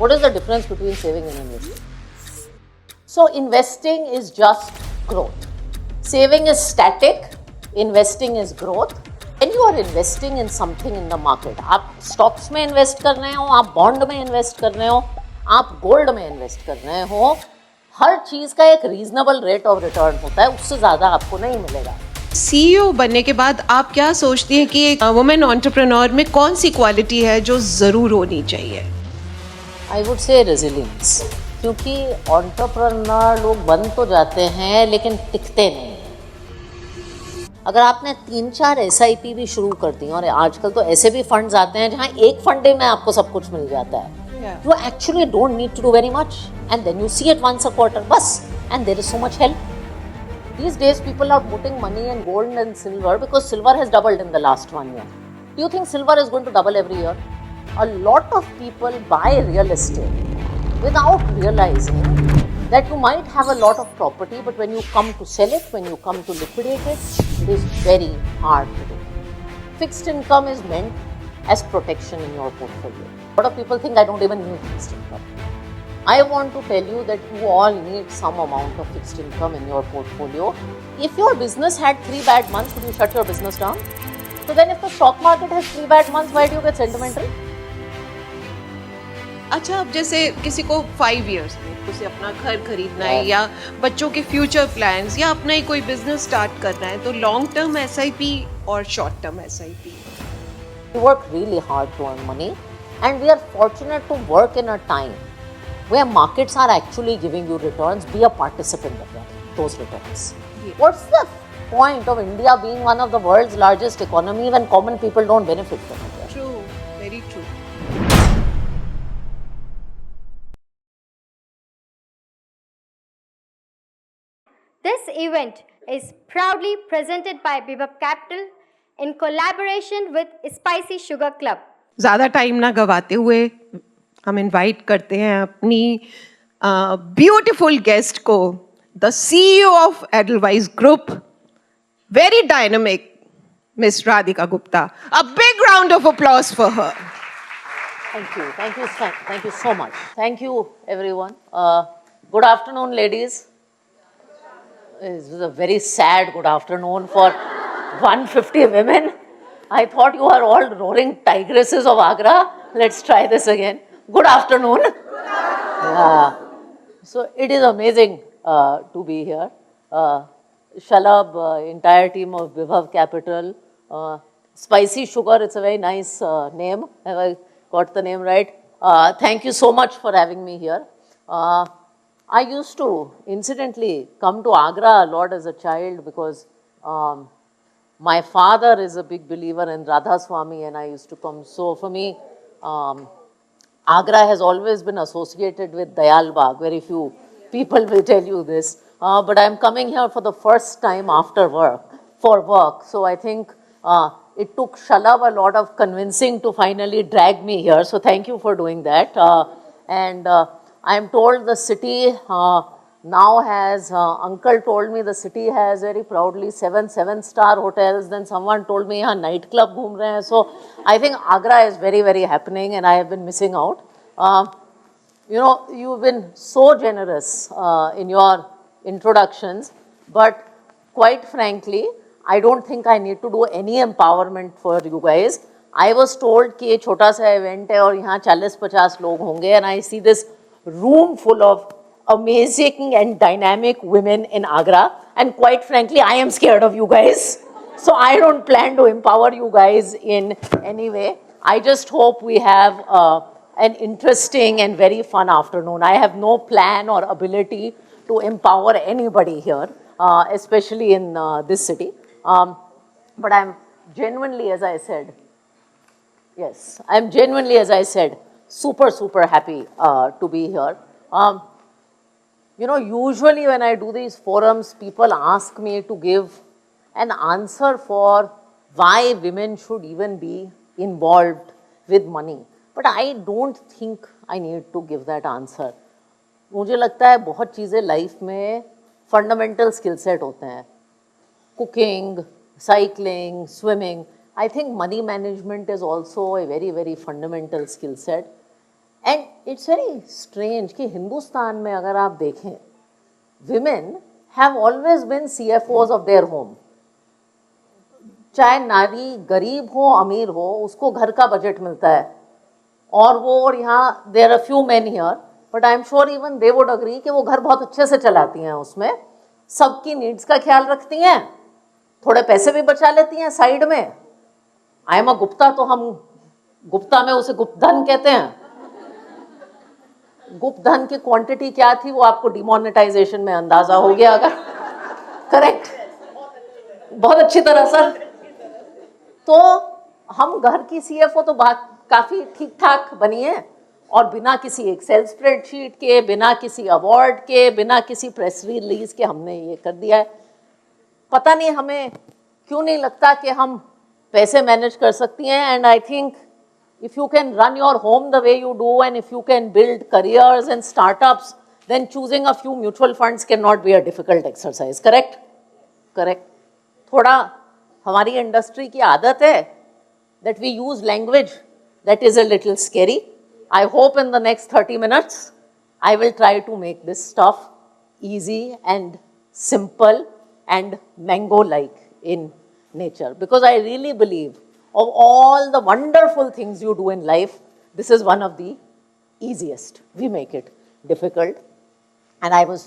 What is the difference between saving and investing? So investing is just growth. Saving is static, investing is growth. When you are investing in something in the market, आप stocks में invest कर रहे हो, आप bond में invest कर रहे हो, आप gold में invest कर रहे हो, हर चीज़ का एक reasonable rate of return होता है, उससे ज़्यादा आपको नहीं मिलेगा। सीईओ बनने के बाद आप क्या सोचती हैं कि एक वुमेन एंटरप्रेन्योर में कौन सी क्वालिटी है जो ज़रूर होनी चाहिए? आई वुड से रेजिलियंस, क्योंकि एंटरप्रेन्योर लोग बन तो जाते हैं लेकिन टिकते नहीं। अगर आपने 3-4 SIP भी शुरू कर दी, और आजकल तो ऐसे भी फंड्स आते हैं जहाँ एक फंडे में आपको सब कुछ मिल जाता है, you actually don't need to do very much, and then you see it once a quarter, bus, and there is so much help. These days people are putting money in gold and silver because silver has doubled in the last 1 year. Do you think silver is going to double every year? A lot of people buy real estate without realizing that you might have a lot of property, but when you come to sell it, when you come to liquidate it, it is very hard to do. Fixed income is meant as protection in your portfolio. A lot of people think I don't even need fixed income. I want to tell you that you all need some amount of fixed income in your portfolio. If your business had 3 bad months, would you shut your business down? So then if the stock market has 3 bad months, why do you get sentimental? अच्छा, अब जैसे किसी को 5 years में उसे अपना घर खरीदना है या बच्चों के फ्यूचर प्लान्स या अपना ही कोई बिजनेस स्टार्ट करना है, तो लॉन्ग टर्म SIP और short term SIP? We work really hard to earn money, and we are fortunate to work in a time where markets are actually giving you returns. Be a participant of those returns. What's the point of India being one of the world's largest economy when common people don't benefit from it? True, very true. This event is proudly presented by Bibhup Capital in collaboration with Spicy Sugar Club. ज़्यादा time ना गवाते हुए हम invite करते हैं अपनी beautiful guest को, the CEO of Edelweiss group, very dynamic miss Radhika Gupta. A big round of applause for her. Thank you so much. Thank you, everyone. Good afternoon, ladies. This is a very sad good afternoon for 150 women. I thought you are all roaring tigresses of Agra. Let's try this again. Good afternoon. Yeah. So it is amazing to be here. Shalab, entire team of Bibhup Capital. Spicy Sugar, it's a very nice name. Have I got the name right? Thank you so much for having me here. I used to incidentally come to Agra a lot as a child because my father is a big believer in Radha Swami, and I used to come. So for me, Agra has always been associated with Dayal Bagh. Very few people will tell you this. But I'm coming here for the first time after work, for work. So I think it took Shalab a lot of convincing to finally drag me here. So thank you for doing that. I am told the city now has, uncle told me the city has very proudly 7 7-star hotels. Then someone told me यहाँ night club घूम रहे हैं. So I think Agra is very, very happening, and I have been missing out. You know, you've been so generous in your introductions, but quite frankly, I don't think I need to do any empowerment for you guys. I was told कि ये छोटा सा event है और यहाँ 40-50 लोग होंगे, and I see this room full of amazing and dynamic women in Agra, and quite frankly I am scared of you guys, so I don't plan to empower you guys in any way. I just hope we have an interesting and very fun afternoon. I have no plan or ability to empower anybody here, especially in this city, but I'm genuinely, as I said, yes, I'm genuinely, as I said, super happy to be here. You know, usually when I do these forums, people ask me to give an answer for why women should even be involved with money. But I don't think I need to give that answer. मुझे लगता है बहुत चीज़ें life में fundamental skill set होते हैं. Cooking, cycling, swimming. I think money management is also a very, very fundamental skill set. And it's very strange कि हिंदुस्तान में अगर आप देखें, women have always been CFOs of their home. चाहे नारी गरीब हो अमीर हो, उसको घर का बजट मिलता है, और यहाँ there are few men here, but I am sure even they would agree कि वो घर बहुत अच्छे से चलाती हैं, उसमें सबकी नीड्स का ख्याल रखती हैं, थोड़े पैसे भी बचा लेती हैं साइड में. आई एम अ गुप्ता, तो हम गुप्ता में उसे गुप्त धन कहते हैं. गुप्त धन की क्वांटिटी क्या थी वो आपको डिमोनेटाइजेशन में अंदाजा हो गया अगर. करेक्ट, बहुत अच्छी तरह सर. तो हम घर की सीएफओ तो बात काफी ठीक ठाक बनी है, और बिना किसी एक्सेल स्प्रेडशीट के, बिना किसी अवार्ड के, बिना किसी प्रेस रिलीज के हमने ये कर दिया है. पता नहीं हमें क्यों नहीं लगता कि हम पैसे मैनेज कर सकती हैं. And I think if you can run your home the way you do, and if you can build careers and startups, then choosing a few mutual funds cannot be a difficult exercise. Correct? Correct. थोड़ा हमारी industry की आदत है that we use language that is a little scary. I hope in the next 30 minutes I will try to make this stuff easy and simple and mango-like in nature, because I really believe of all the wonderful things you do in life, this is one of the easiest. We make it difficult. And I was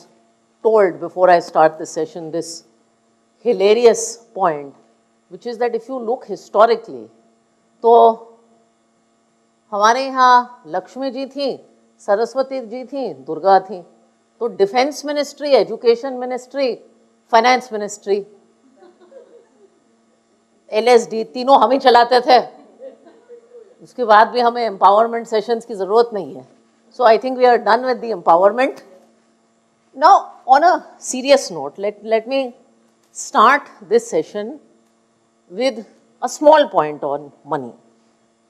told before I start this session this hilarious point, which is that if you look historically, तो हमारे यहाँ लक्ष्मी जी थी, सरस्वती जी थी, दुर्गा थी. तो defence ministry, education ministry, finance ministry, LSD तीनों हम ही चलाते थे. उसके बाद भी हमें एम्पावरमेंट सेशंस की ज़रूरत नहीं है. So I think we are done with the empowerment. Now on a serious note, let me start this session with a small point on money.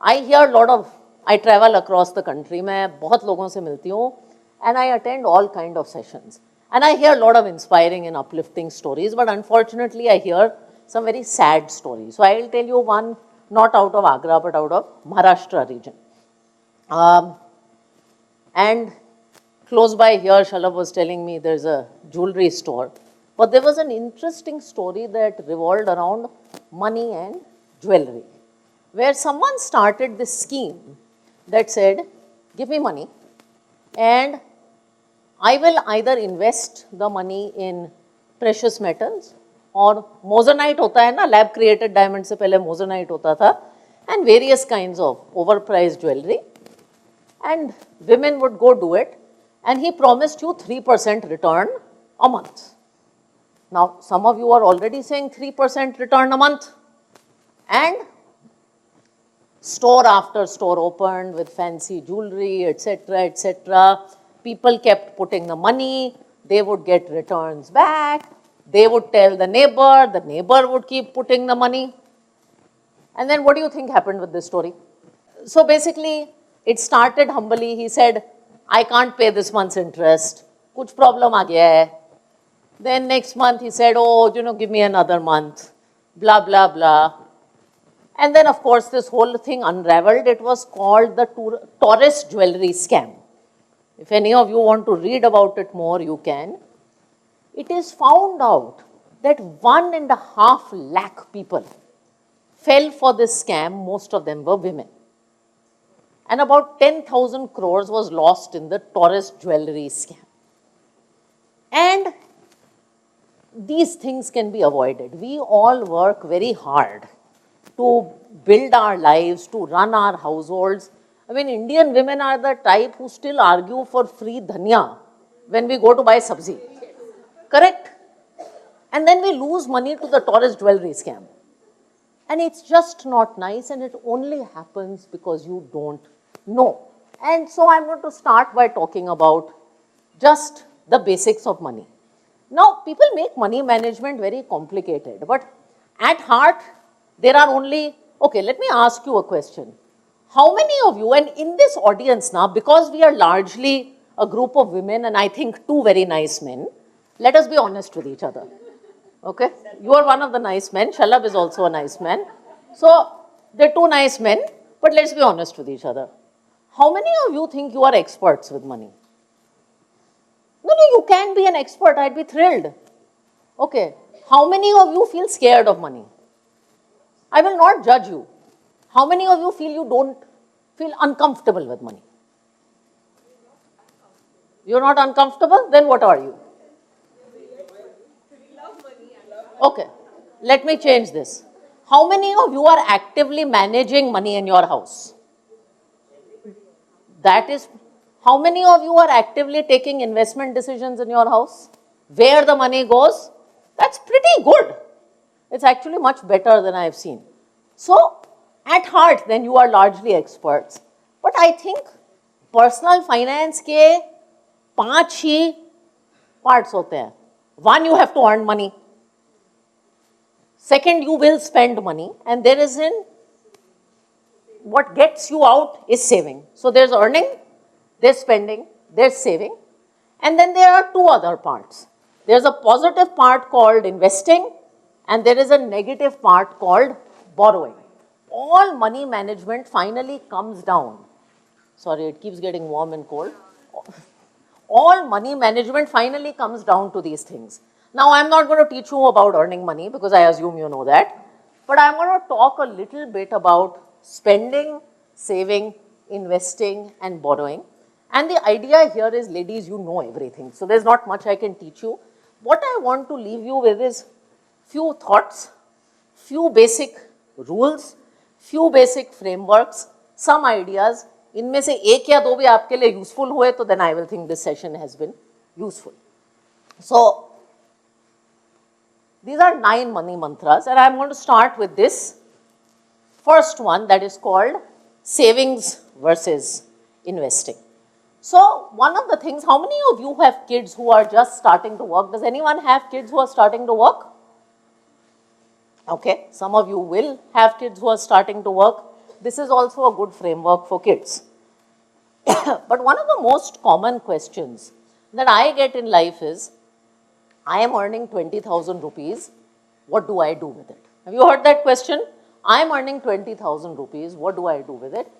I travel across the country, मैं बहुत लोगों से मिलती हूँ, and I attend all kind of sessions, and I hear a lot of inspiring and uplifting stories, but unfortunately I hear some very sad stories. So I will tell you one, not out of Agra, but out of Maharashtra region. And close by here, Shalabh was telling me there's a jewelry store. But there was an interesting story that revolved around money and jewelry, where someone started this scheme that said, give me money and I will either invest the money in precious metals, और मोजोनाइट होता है ना, lab created diamond से पहले मोजोनाइट होता था, and various kinds of overpriced jewellery, and women would go do it, and he promised you 3% return a month. Now some of you are already saying 3% return a month, and store after store opened with fancy jewelry, etc., etc. People kept putting the money, they would get returns back. They would tell the neighbor would keep putting the money. And then what do you think happened with this story? So basically, it started humbly. He said, I can't pay this month's interest. Kuch problem aa gaya hai. Then next month he said, oh, give me another month. Blah, blah, blah. And then of course this whole thing unraveled. It was called the Taurus jewelry scam. If any of you want to read about it more, you can. It is found out that 1.5 lakh people fell for this scam. Most of them were women. And about 10,000 crores was lost in the Taurus jewelry scam. And these things can be avoided. We all work very hard to build our lives, to run our households. I mean, Indian women are the type who still argue for free dhania when we go to buy sabzi. Correct? And then we lose money to the Taurus jewelry scam. And it's just not nice, and it only happens because you don't know. And so I'm going to start by talking about just the basics of money. Now, people make money management very complicated, but at heart, there are only, okay, let me ask you a question. How many of you, and in this audience now, because we are largely a group of women and I think two very nice men, let us be honest with each other. Okay? You are one of the nice men. Shalabh is also a nice man. So, they're two nice men, but let's be honest with each other. How many of you think you are experts with money? No, you can be an expert. I'd be thrilled. Okay. How many of you feel scared of money? I will not judge you. How many of you feel you don't feel uncomfortable with money? You're not uncomfortable? Then what are you? Okay. Let me change this. How many of you are actively managing money in your house? That is, how many of you are actively taking investment decisions in your house? Where the money goes? That's pretty good. It's actually much better than I've seen. So, at heart, then you are largely experts. But I think personal finance के 5 ही parts होते हैं. One, you have to earn money. Second, you will spend money, and there isn't. What gets you out is saving. So there's earning, there's spending, there's saving, and then there are 2 other parts. There's a positive part called investing, and there is a negative part called borrowing. All money management finally comes down. Sorry, it keeps getting warm and cold. All money management finally comes down to these things. Now, I'm not going to teach you about earning money because I assume you know that. But I'm going to talk a little bit about spending, saving, investing, and borrowing. And the idea here is, ladies, you know everything. So there's not much I can teach you. What I want to leave you with is few thoughts, few basic rules, few basic frameworks, some ideas. इनमें से एक या दो भी आपके लिए useful हुए तो then I will think this session has been useful. So these are 9 money mantras, and I'm going to start with this first one that is called savings versus investing. So one of the things, how many of you have kids who are just starting to work? Does anyone have kids who are starting to work? Okay, some of you will have kids who are starting to work. This is also a good framework for kids. But one of the most common questions that I get in life is, I am earning 20,000 rupees, what do I do with it? Have you heard that question? I am earning 20,000 rupees, what do I do with it?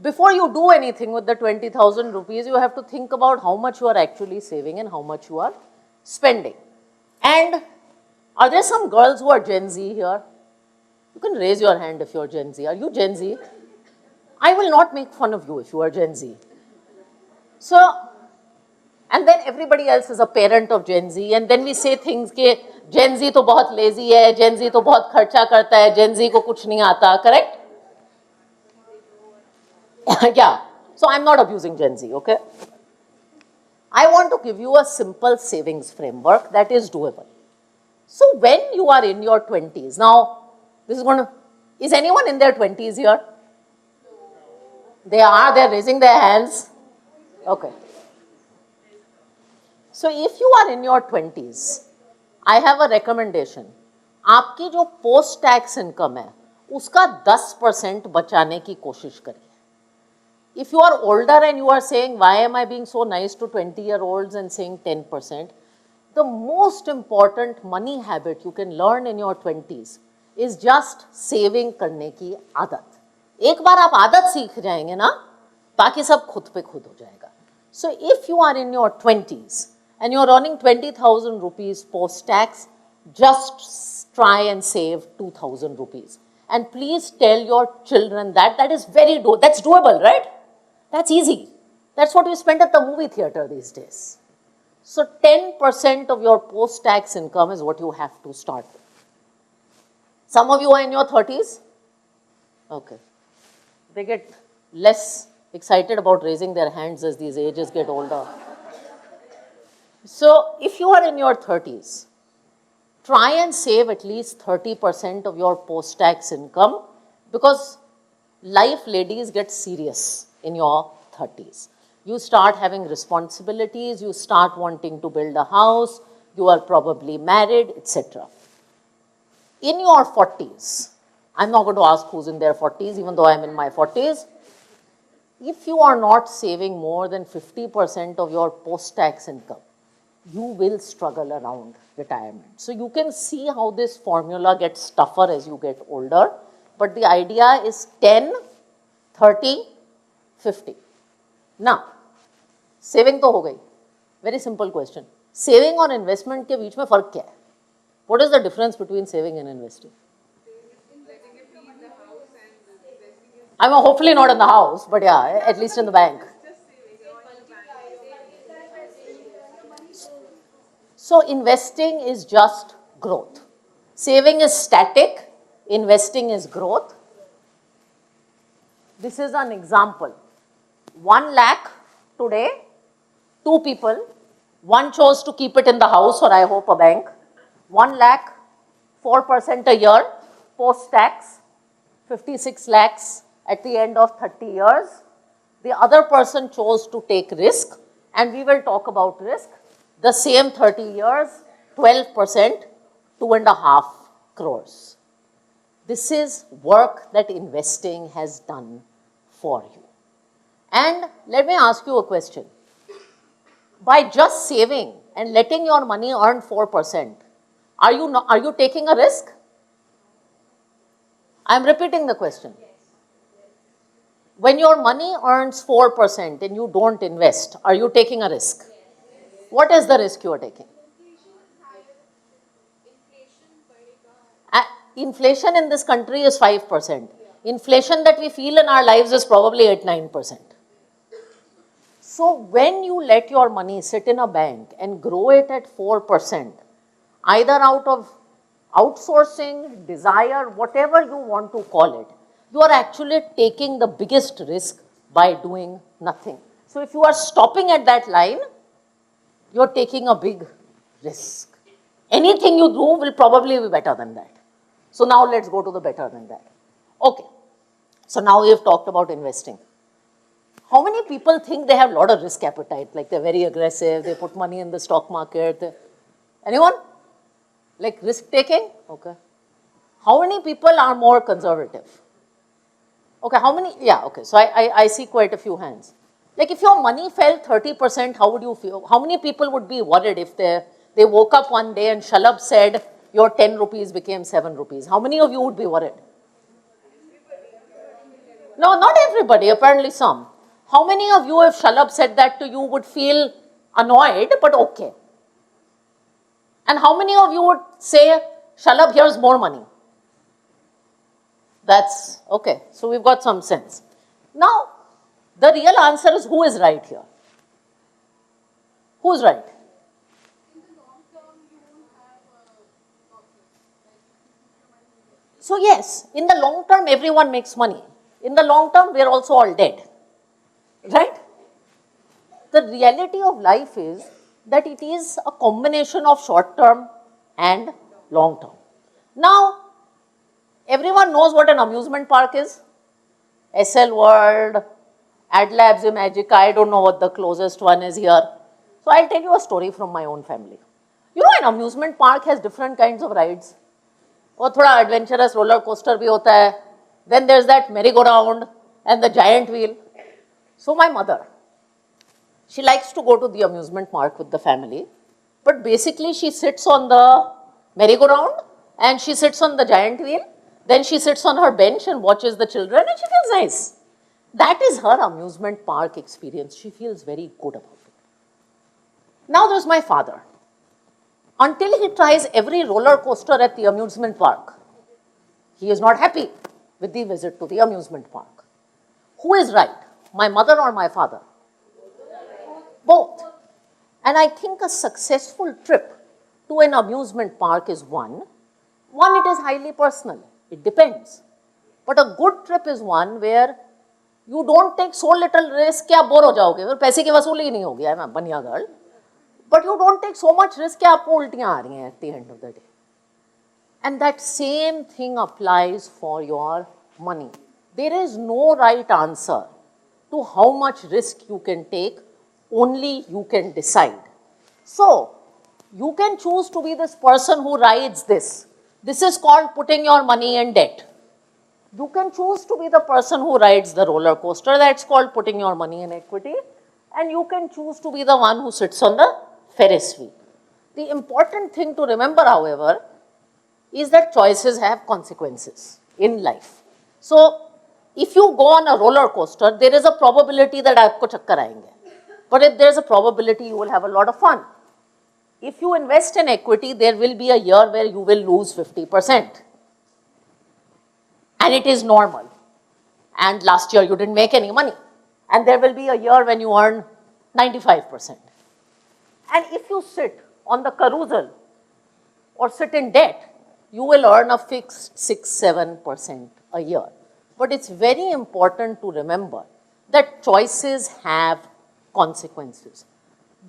Before you do anything with the 20,000 rupees, you have to think about how much you are actually saving and how much you are spending. And are there some girls who are Gen Z here? You can raise your hand if you're Gen Z. Are you Gen Z? I will not make fun of you if you are Gen Z. So, and then everybody else is a parent of Gen Z, and then we say things ke Gen Z to bahut lazy hai, Gen Z to bahut kharcha karta hai, Gen Z ko kuch nahi aata, correct? Yeah, so I'm not abusing Gen Z, okay? I want to give you a simple savings framework that is doable. So when you are in your 20s, now this is going to, is anyone in their 20s here? They're raising their hands. Okay. So if you are in your 20s, I have a recommendation. आपकी जो post tax income है, उसका 10% बचाने की कोशिश करिए. If you are older and you are saying, why am I being so nice to 20-year-olds and saying 10%? The most important money habit you can learn in your 20s is just saving करने की आदत. एक बार आप आदत सीख जाएंगे ना, बाकी सब खुद पे खुद हो जाएगा. So if you are in your 20s and you're earning 20,000 rupees post-tax, just try and save 2,000 rupees. And please tell your children that is very that's doable, right? That's easy. That's what we spend at the movie theater these days. So 10% of your post-tax income is what you have to start with. Some of you are in your 30s. Okay. They get less excited about raising their hands as these ages get older. So if you are in your 30s, try and save at least 30% of your post-tax income, because life, ladies, gets serious in your 30s. You start having responsibilities, you start wanting to build a house, you are probably married, etc. In your 40s, I'm not going to ask who's in their 40s, even though I'm in my 40s. If you are not saving more than 50% of your post-tax income, you will struggle around retirement. So you can see how this formula gets tougher as you get older. But the idea is 10, 30, 50. Now, saving तो हो गई. Very simple question. Saving और investment के बीच में फर्क क्या है? What is the difference between saving and investing? I mean, hopefully not in the house, but yeah, at least in the bank. So investing is just growth. Saving is static, investing is growth. This is an example. 1 lakh today, 2 people, one chose to keep it in the house or I hope a bank. 1 lakh, 4% a year, post-tax, 56 lakhs at the end of 30 years. The other person chose to take risk, and we will talk about risk. The same 30 years, 12%, 2.5 crores. This is work that investing has done for you. And let me ask you a question. By just saving and letting your money earn 4%, are you taking a risk? I am repeating the question. When your money earns 4% and you don't invest, are you taking a risk? What is the risk you are taking? Inflation in this country is 5%. Inflation that we feel in our lives is probably 8-9%. So when you let your money sit in a bank and grow it at 4%, either out of outsourcing, desire, whatever you want to call it, you are actually taking the biggest risk by doing nothing. So if you are stopping at that line, you are taking a big risk. Anything you do will probably be better than that. So now let's go to the better than that. Okay, so now we have talked about investing. How many people think they have a lot of risk appetite, like they're very aggressive, they put money in the stock market? Anyone? Like risk taking? Okay. How many people are more conservative? Okay, how many? Yeah, okay, so I see quite a few hands. Like if your money fell 30%, how would you feel? How many people would be worried if they woke up one day and Shalabh said your 10 rupees became 7 rupees? How many of you would be worried? No, not everybody, apparently some. How many of you, if Shalabh said that to you, would feel annoyed but okay? And how many of you would say, Shalabh, here's more money? That's okay. So we've got some sense. Now, the real answer is who is right here? Who's right? So yes, in the long term, everyone makes money. In the long term, we are also all dead. Right? The reality of life is that it is a combination of short term and long term. Now, everyone knows what an amusement park is. SL World, AdLabs, Imagica, I don't know what the closest one is here. So I'll tell you a story from my own family. You know, an amusement park has different kinds of rides. और थोड़ा adventurous roller coaster भी होता है. Then there's that merry-go-round and the giant wheel. So my mother, she likes to go to the amusement park with the family, but basically she sits on the merry-go-round and she sits on the giant wheel, then she sits on her bench and watches the children and she feels nice. That is her amusement park experience. She feels very good about it. Now there's my father. Until he tries every roller coaster at the amusement park, he is not happy with the visit to the amusement park. Who is right? My mother or my father? Both. And I think a successful trip to an amusement park is one, it is highly personal. It depends. But a good trip is one where you don't take so little risk कि आप bore हो जाओगे, फिर पैसे की वसूली ही नहीं होगी, है ना, बनिया girl. But you don't take so much risk कि आपको उल्टियाँ आ रही हैं at the end of the day. And that same thing applies for your money. There is no right answer to how much risk you can take, only you can decide. So, you can choose to be this person who rides this. This is called putting your money in debt. You can choose to be the person who rides the roller coaster. That's called putting your money in equity. And you can choose to be the one who sits on the Ferris wheel. The important thing to remember, however, is that choices have consequences in life. So, if you go on a roller coaster, there is a probability that आपको चक्कर आएंगे. But if there is a probability, you will have a lot of fun. If you invest in equity, there will be a year where you will lose 50%. And it is normal. And last year you didn't make any money. And there will be a year when you earn 95%. And if you sit on the carousel or sit in debt, you will earn a fixed 6-7% a year. But it's very important to remember that choices have consequences.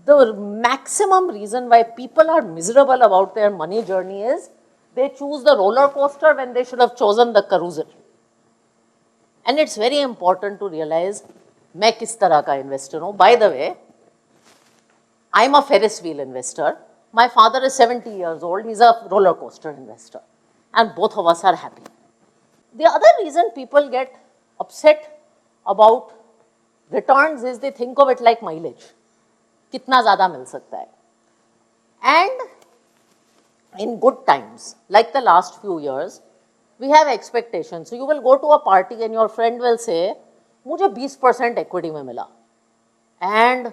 The maximum reason why people are miserable about their money journey is they choose the roller coaster when they should have chosen the carousel. And it's very important to realize मैं किस तरह का investor हूँ. By the way, I'm a Ferris wheel investor. My father is 70 years old. He's a roller coaster investor. And both of us are happy. The other reason people get upset about returns is they think of it like mileage. कितना ज़्यादा मिल सकता है. And in good times, like the last few years, we have expectations. So you will go to a party and your friend will say, मुझे 20% equity में मिला. And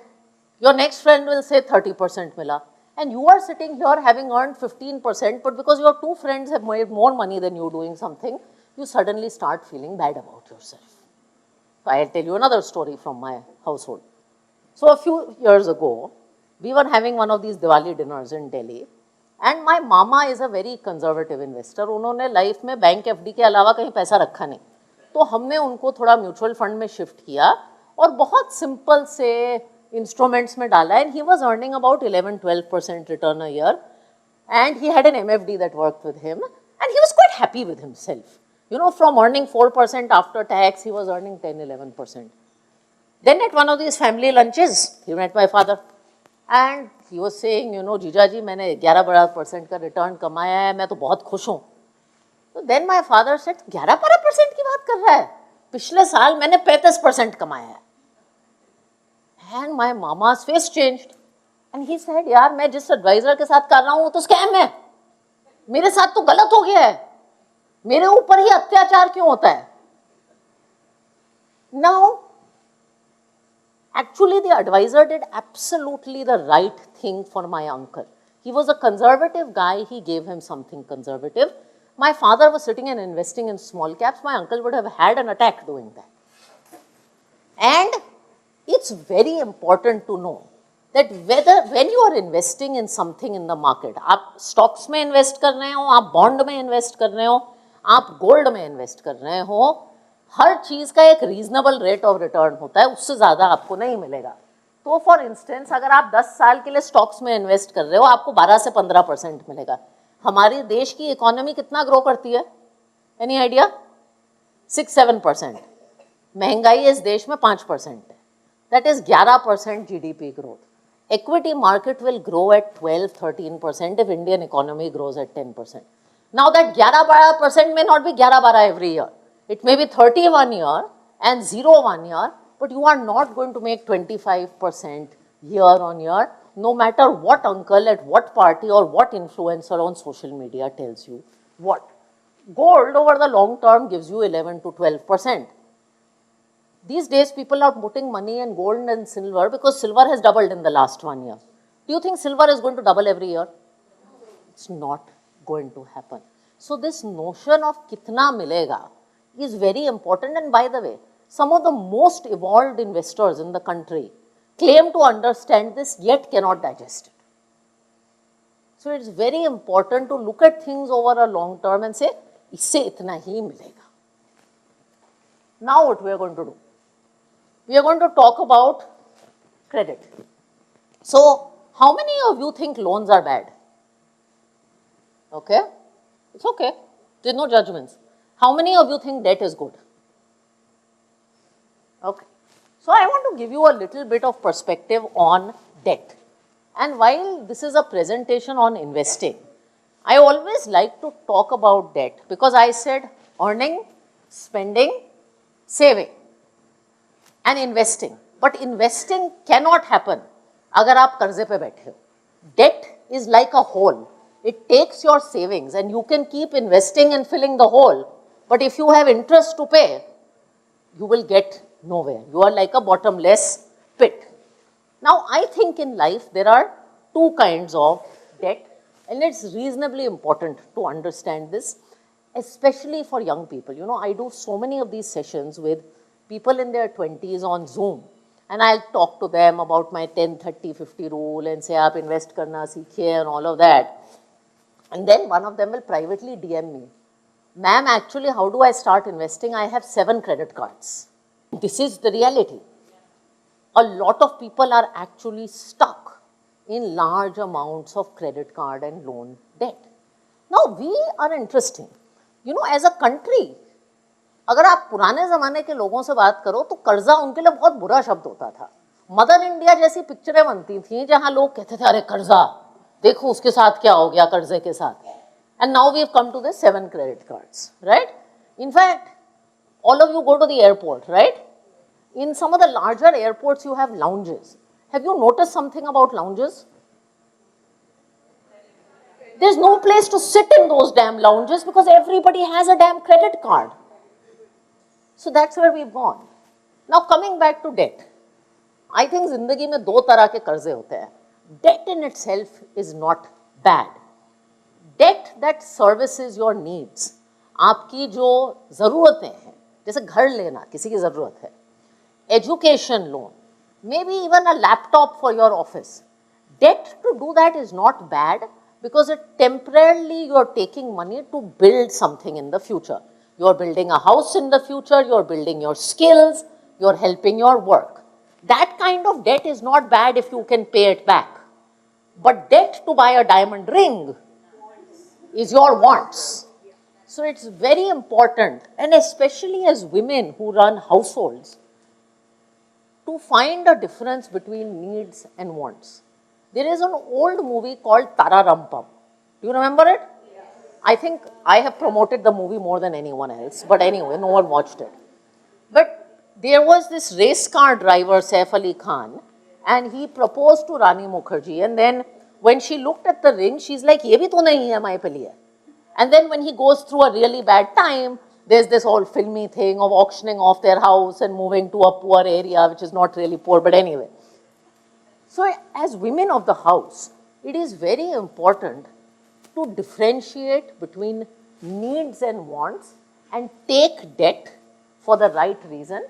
your next friend will say 30% मिला. And you are sitting here having earned 15%, but because your two friends have made more money than you doing something, you suddenly start feeling bad about yourself. So I'll tell you another story from my household. So a few years ago, we were having one of these Diwali dinners in Delhi, and my mama is a very conservative investor. उन्होंने life में bank FD के अलावा कहीं पैसा रखा नहीं. तो हमने उनको थोड़ा म्यूचुअल फंड में शिफ्ट किया और बहुत सिंपल से इंस्ट्रूमेंट्स में डाला. And he was earning about 11-12% return a year, and he had an MFD that worked with him, and he was quite happy with himself. You know, from earning 4% after tax, he was earning 10-11%. Then at one of these family lunches, he met my father, and he was saying, you know, जीजा जी मैंने 11% का return कमाया है, मैं तो बहुत खुश हूँ. So then my father said, 11% की बात कर रहा है? पिछले साल मैंने 35% कमाया है. And my mama's face changed, and he said, यार मैं जिस एडवाइजर के साथ कर रहा हूँ वो तो स्कैम है. मेरे साथ तो गलत हो गया है. मेरे ऊपर ही अत्याचार क्यों होता है? Now, actually the advisor did absolutely the right thing for my uncle. He was a conservative guy, he gave him something conservative. My father was sitting and investing in small caps, my uncle would have had an attack doing that. And it's very important to know that when you are investing in something in the market, आप stocks में invest कर रहे हो, आप bond में invest कर रहे हो, आप गोल्ड में इन्वेस्ट कर रहे हो, हर चीज का एक रीजनेबल रेट ऑफ रिटर्न होता है, उससे ज्यादा आपको नहीं मिलेगा. तो फॉर इंस्टेंस अगर आप 10 साल के लिए स्टॉक्स में इन्वेस्ट कर रहे हो, आपको 12 से 15% मिलेगा. हमारे देश की इकोनॉमी कितना ग्रो करती है? Any idea? 6-7%. महंगाई इस देश में 5% है. That is 11% GDP growth. Equity market will grow at 12-13% if Indian economy grows at 10%. Now that 11-12% may not be 11-12 every year. It may be 30 one year and 0 one year, but you are not going to make 25% year on year, no matter what uncle at what party or what influencer on social media tells you what. Gold over the long term gives you 11-12%. These days people are putting money in gold and silver because silver has doubled in the last 1 year. Do you think silver is going to double every year? It's not going to happen. So this notion of kitna milega is very important. And by the way, some of the most evolved investors in the country claim to understand this yet cannot digest it. So it's very important to look at things over a long term and say, isse itna hi milega. Now what we are going to do? We are going to talk about credit. So how many of you think loans are bad? Okay? It's okay. There's no judgments. How many of you think debt is good? Okay. So I want to give you a little bit of perspective on debt. And while this is a presentation on investing, I always like to talk about debt because I said earning, spending, saving and investing. But investing cannot happen अगर आप कर्जे पे बैठे हो. Debt is like a hole. It takes your savings and you can keep investing and filling the hole. But if you have interest to pay, you will get nowhere. You are like a bottomless pit. Now, I think in life there are two kinds of debt, and it's reasonably important to understand this, especially for young people. You know, I do so many of these sessions with people in their 20s on Zoom, and I'll talk to them about my 10-30-50 rule and say, aap invest karna seekhiye and all of that. And then one of them will privately DM me, ma'am, actually, how do I start investing? I have 7 credit cards. This is the reality. A lot of people are actually stuck in large amounts of credit card and loan debt. Now, we are interesting. You know, as a country, अगर आप पुराने ज़माने के लोगों से बात करो तो कर्जा उनके लिए बहुत बुरा शब्द होता था. मदर इंडिया जैसी पिक्चरें बनती थीं जहाँ लोग कहते थे अरे कर्जा, देखो उसके साथ क्या हो गया कर्जे के साथ. And now we have come to the 7 credit cards, right? In fact, all of you go to the airport, right? In some of the larger airports, you have lounges. Have you noticed something about lounges? There's no place to sit in those damn lounges because everybody has a damn credit card. So that's where we've gone. Now coming back to debt. I think ज़िंदगी में 2 तरह के कर्जे होते हैं. Debt in itself is not bad. Debt that services your needs. आपकी जो ज़रूरतें हैं, जैसे घर लेना किसी की ज़रूरत है, education loan, maybe even a laptop for your office. Debt to do that is not bad because it temporarily you are taking money to build something in the future. You are building a house in the future, you are building your skills, you are helping your work. That kind of debt is not bad if you can pay it back. But debt to buy a diamond ring is your wants. So it's very important, and especially as women who run households, to find a difference between needs and wants. There is an old movie called Tara Rampam. Do you remember it? Yes. I think I have promoted the movie more than anyone else, but anyway, no one watched it. But there was this race car driver, Saif Ali Khan, and he proposed to Rani Mukherjee, and then when she looked at the ring, she's like, ye bhi to nahi EMI pe liya. And then when he goes through a really bad time, there's this whole filmy thing of auctioning off their house and moving to a poor area, which is not really poor, but anyway. So as women of the house, it is very important to differentiate between needs and wants and take debt for the right reason.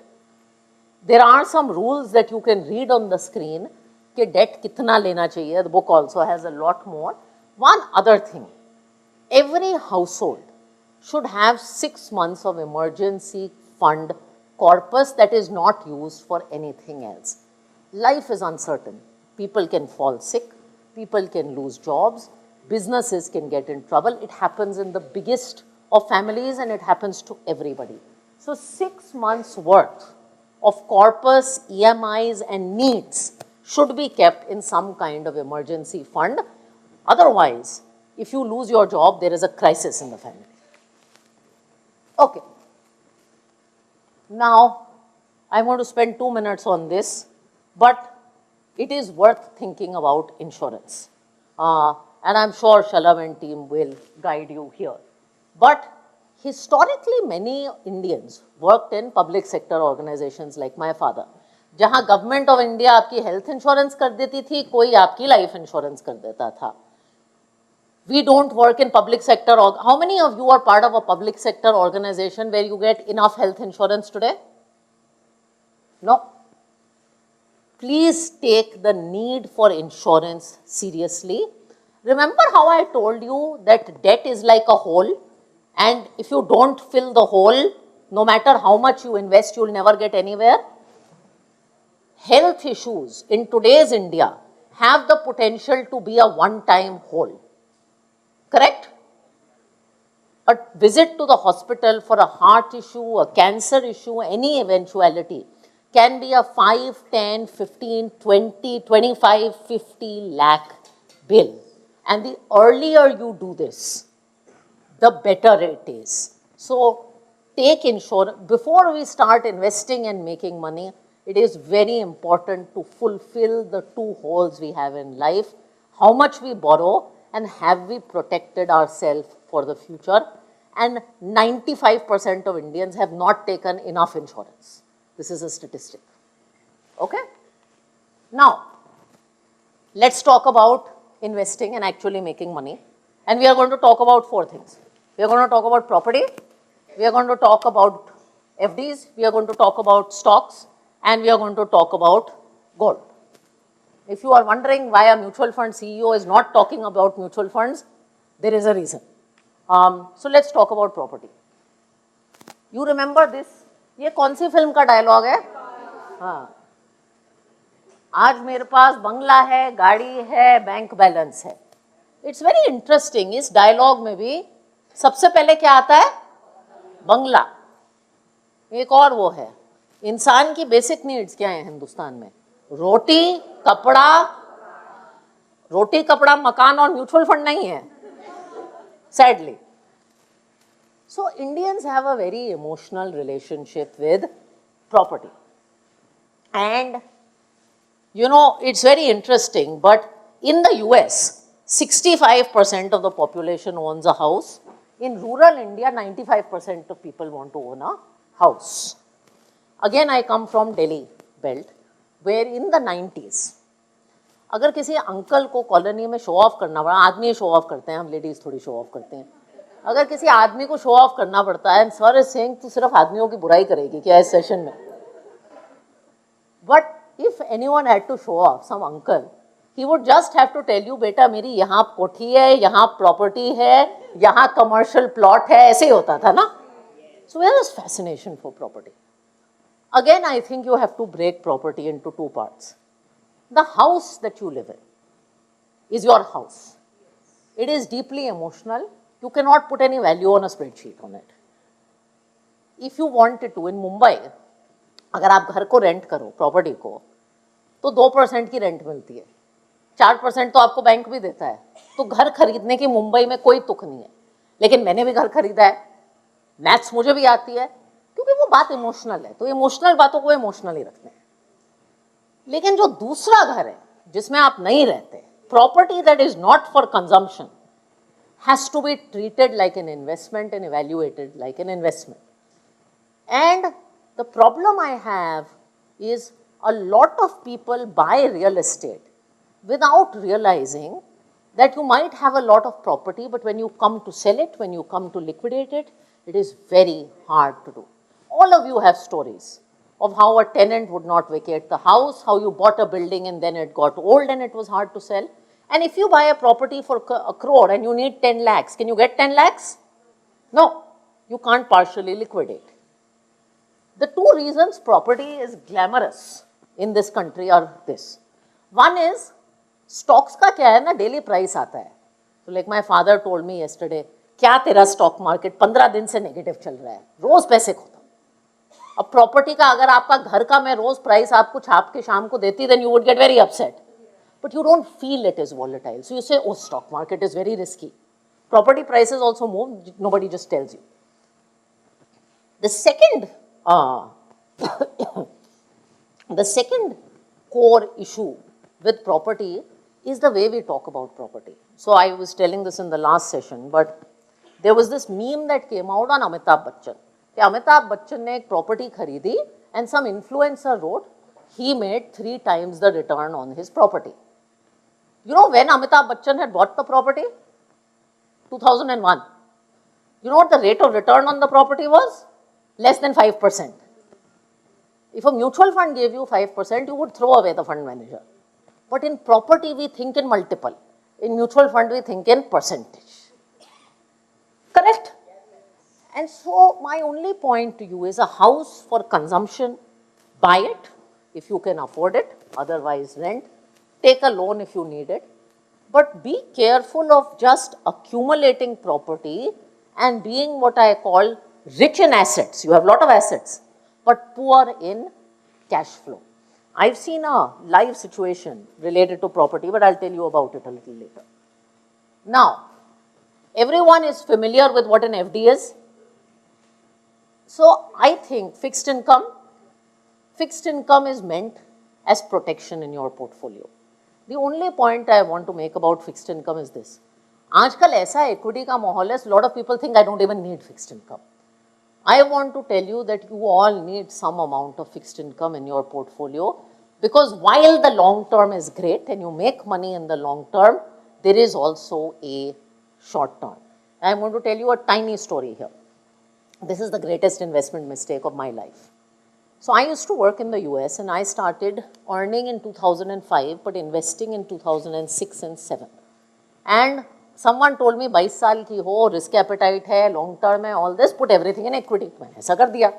There are some rules that you can read on the screen, कि debt कितना लेना चाहिए. The book also has a lot more. One other thing, every household should have 6 months of emergency fund corpus that is not used for anything else. Life is uncertain. People can fall sick, people can lose jobs, businesses can get in trouble. It happens in the biggest of families and it happens to everybody. So 6 months worth of corpus, EMIs and needs should be kept in some kind of emergency fund. Otherwise, if you lose your job, there is a crisis in the family. Okay. Now, I'm going to spend 2 minutes on this, but it is worth thinking about insurance. And I'm sure Shalabh and team will guide you here. But historically, many Indians worked in public sector organizations like my father. जहाँ government of India आपकी health insurance कर देती थी, कोई आपकी life insurance कर देता था. We don't work in public sector. How many of you are part of a public sector organization where you get enough health insurance today? No. Please take the need for insurance seriously. Remember how I told you that debt is like a hole, and if you don't fill the hole, no matter how much you invest, you'll never get anywhere? Health issues in today's India have the potential to be a one-time hole. Correct? A visit to the hospital for a heart issue, a cancer issue, any eventuality can be a 5, 10, 15, 20, 25, 50 lakh bill. And the earlier you do this, the better it is. So take insurance. Before we start investing and making money, it is very important to fulfill the 2 holes we have in life. How much we borrow and have we protected ourselves for the future? and 95% of Indians have not taken enough insurance. This is a statistic. Okay? Now, let's talk about investing and actually making money. And we are going to talk about 4 things. We are going to talk about property, we are going to talk about FDs, we are going to talk about stocks, and we are going to talk about gold. If you are wondering why a mutual fund CEO is not talking about mutual funds, there is a reason. So let's talk about property. You remember this? ये कौन सी film का dialogue है? हाँ, आज मेरे पास बंगला है, गाड़ी है, बैंक बैलेंस है. It's very interesting. इस डायलॉग में भी सबसे पहले क्या आता है? बंगला. एक और वो है, इंसान की बेसिक नीड्स क्या है हिंदुस्तान में? रोटी, कपड़ा, मकान और म्यूचुअल फंड नहीं है, sadly. So Indians have a very emotional relationship with property. And you know, it's very interesting, but in the US, 65% of the population owns a house. In rural India, 95% of people want to own a house. Again, I come from Delhi belt, where in the 90s, अगर किसी uncle को colony में show off करना पड़ा, आदमी show off करते हैं, हम लेडीज थोड़ी शो ऑफ करते हैं, अगर किसी आदमी को शो ऑफ करना पड़ता है, सर इज सेइंग तू सिर्फ आदमियों की बुराई करेगी क्या इस सेशन में? But if anyone had to show off some uncle, he would just have to tell you, बेटा मेरी यहाँ कोठी है, यहाँ प्रॉपर्टी है, यहाँ कमर्शियल प्लॉट है. ऐसे ही होता था ना. So where is fascination for property? Again, I think you have to break property into 2 parts. The house that you live in is your house. It is deeply emotional. You cannot put any value on a spreadsheet on it. If you wanted to, in Mumbai, अगर आप घर को rent करो, property को, तो 2% की rent मिलती है, 4% तो आपको बैंक भी देता है. तो घर खरीदने की मुंबई में कोई तुक नहीं है. लेकिन मैंने भी घर खरीदा है, मैथ्स मुझे भी आती है, क्योंकि वो बात इमोशनल है. तो इमोशनल बातों को इमोशनल ही रखते हैं. लेकिन जो दूसरा घर है जिसमें आप नहीं रहते, property that is not for consumption, has to be treated like an investment and evaluated like an investment. And the problem I have is a lot of people buy real estate without realizing that you might have a lot of property, but when you come to sell it, when you come to liquidate it, it is very hard to do. All of you have stories of how a tenant would not vacate the house, how you bought a building and then it got old and it was hard to sell. And if you buy a property for a crore and you need 10 lakhs, can you get 10 lakhs? No, you can't partially liquidate. The 2 reasons property is glamorous in this country are this. One is, stocks का क्या है ना, daily price आता है. So like my father told me yesterday, क्या तेरा stock market 15 दिन से negative चल रहा है, रोज पैसे खत्म. अब प्रॉपर्टी का अगर आपका घर का मैं रोज प्राइस आपको छाप के शाम को देती, then you would get very upset. But you don't feel it is volatile. So you say, oh, stock market is very risky. Property prices also move, nobody just tells you. The second the second core issue with property is the way we talk about property. So I was telling this in the last session, but there was this meme that came out on Amitabh Bachchan. कि अमिताभ बच्चन ने एक property खरीदी and some influencer wrote he made 3 times the return on his property. You know when Amitabh Bachchan had bought the property? 2001. You know what the rate of return on the property was? Less than 5%. If a mutual fund gave you 5%, you would throw away the fund manager. But in property, we think in multiple. In mutual fund, we think in percentage. Correct? And so, my only point to you is a house for consumption, buy it if you can afford it, otherwise rent. Take a loan if you need it. But be careful of just accumulating property and being what I call rich in assets. You have a lot of assets, but poor in cash flow. I've seen a live situation related to property, but I'll tell you about it a little later. Now, everyone is familiar with what an FD is. So, I think fixed income is meant as protection in your portfolio. The only point I want to make about fixed income is this. आजकल ऐसा equity का माहौल है, lot of people think I don't even need fixed income. I want to tell you that you all need some amount of fixed income in your portfolio, because while the long term is great and you make money in the long term, there is also a short term. I am going to tell you a tiny story here. This is the greatest investment mistake of my life. So I used to work in the US and I started earning in 2005 but investing in 2006 and 7. And someone told me 22 साल की हो, risk appetite है, long term है, all this, put everything in equity. मैंने ऐसा कर दिया.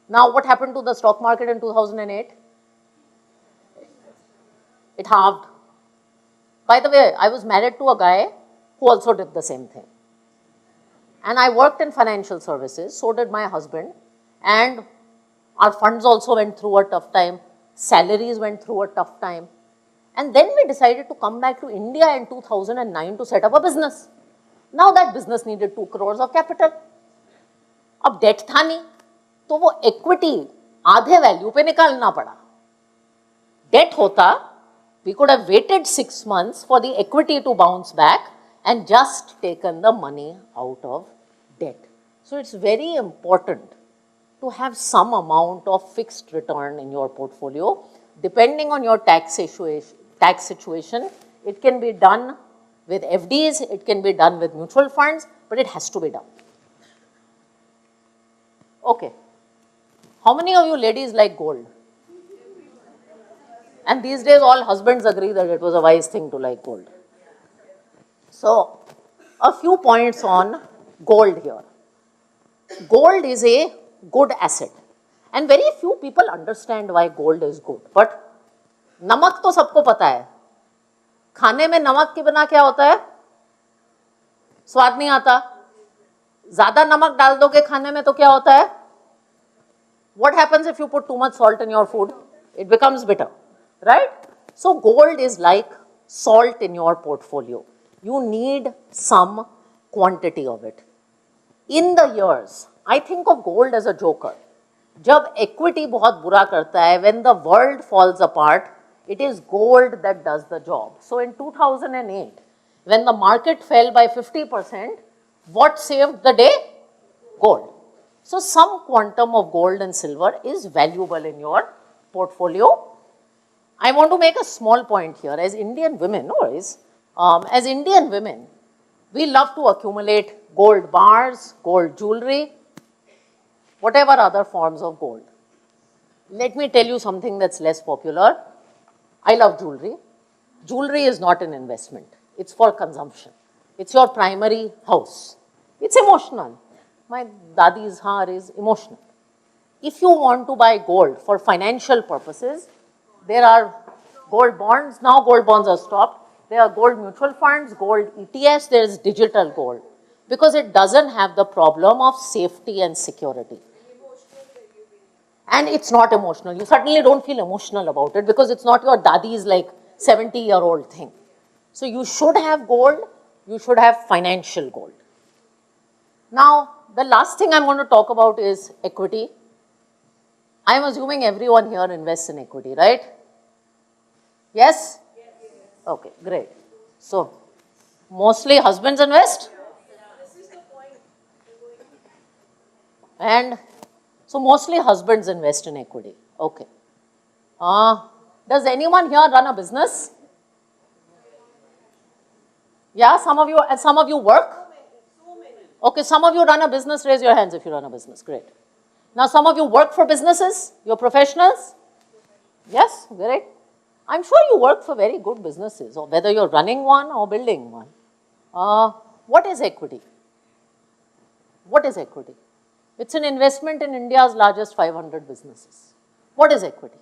Now what happened to the stock market in 2008? It halved. By the way, I was married to a guy who also did the same thing. And I worked in financial services, so did my husband. And our funds also went through a tough time. Salaries went through a tough time. And then we decided to come back to India in 2009 to set up a business. Now that business needed 2 crores of capital. अब debt था नहीं, तो वो equity आधे value पे निकालना पड़ा. Debt होता, we could have waited 6 months for the equity to bounce back and just taken the money out of debt. So it's very important to have some amount of fixed return in your portfolio. Depending on your tax situation, it can be done with FDs, it can be done with mutual funds, but it has to be done. Okay. How many of you ladies like gold? And these days all husbands agree that it was a wise thing to like gold. So, a few points on gold here. Gold is a good asset and very few people understand why gold is good. But नमक तो सबको पता है. खाने में नमक के बिना क्या होता है? स्वाद नहीं आता. ज्यादा नमक डाल दोगे खाने में तो क्या होता है? What happens if you put too much salt in your food? It becomes bitter, right? So gold is like salt in your portfolio. You need some quantity of it. In the years, I think of gold as a joker. जब equity बहुत बुरा करता है, when the world falls apart, it is gold that does the job. So in 2008, when the market fell by 50%, what saved the day? Gold. So some quantum of gold and silver is valuable in your portfolio. I want to make a small point here. As Indian women, as Indian women, we love to accumulate gold bars, gold jewelry, whatever other forms of gold. Let me tell you something that's less popular. I love jewelry. Jewelry is not an investment. It's for consumption. It's your primary house. It's emotional. My dadi's haar is emotional. If you want to buy gold for financial purposes, there are gold bonds. Now gold bonds are stopped. There are gold mutual funds, gold ETFs, there is digital gold. Because it doesn't have the problem of safety and security. And it's not emotional. You certainly don't feel emotional about it because it's not your dadi's like 70-year-old thing. So you should have gold, you should have financial gold. Now, the last thing I'm going to talk about is equity. I'm assuming everyone here invests in equity, right? Yes? Okay, great. So, mostly husbands invest? And so mostly husbands invest in equity. Okay. Does anyone here run a business? Yeah, some of you work? Okay, some of you run a business. Raise your hands if you run a business. Great. Now some of you work for businesses? You're professionals? Yes, great. I'm sure you work for very good businesses, or whether you're running one or building one. What is equity? What is equity? It's an investment in India's largest 500 businesses. What is equity?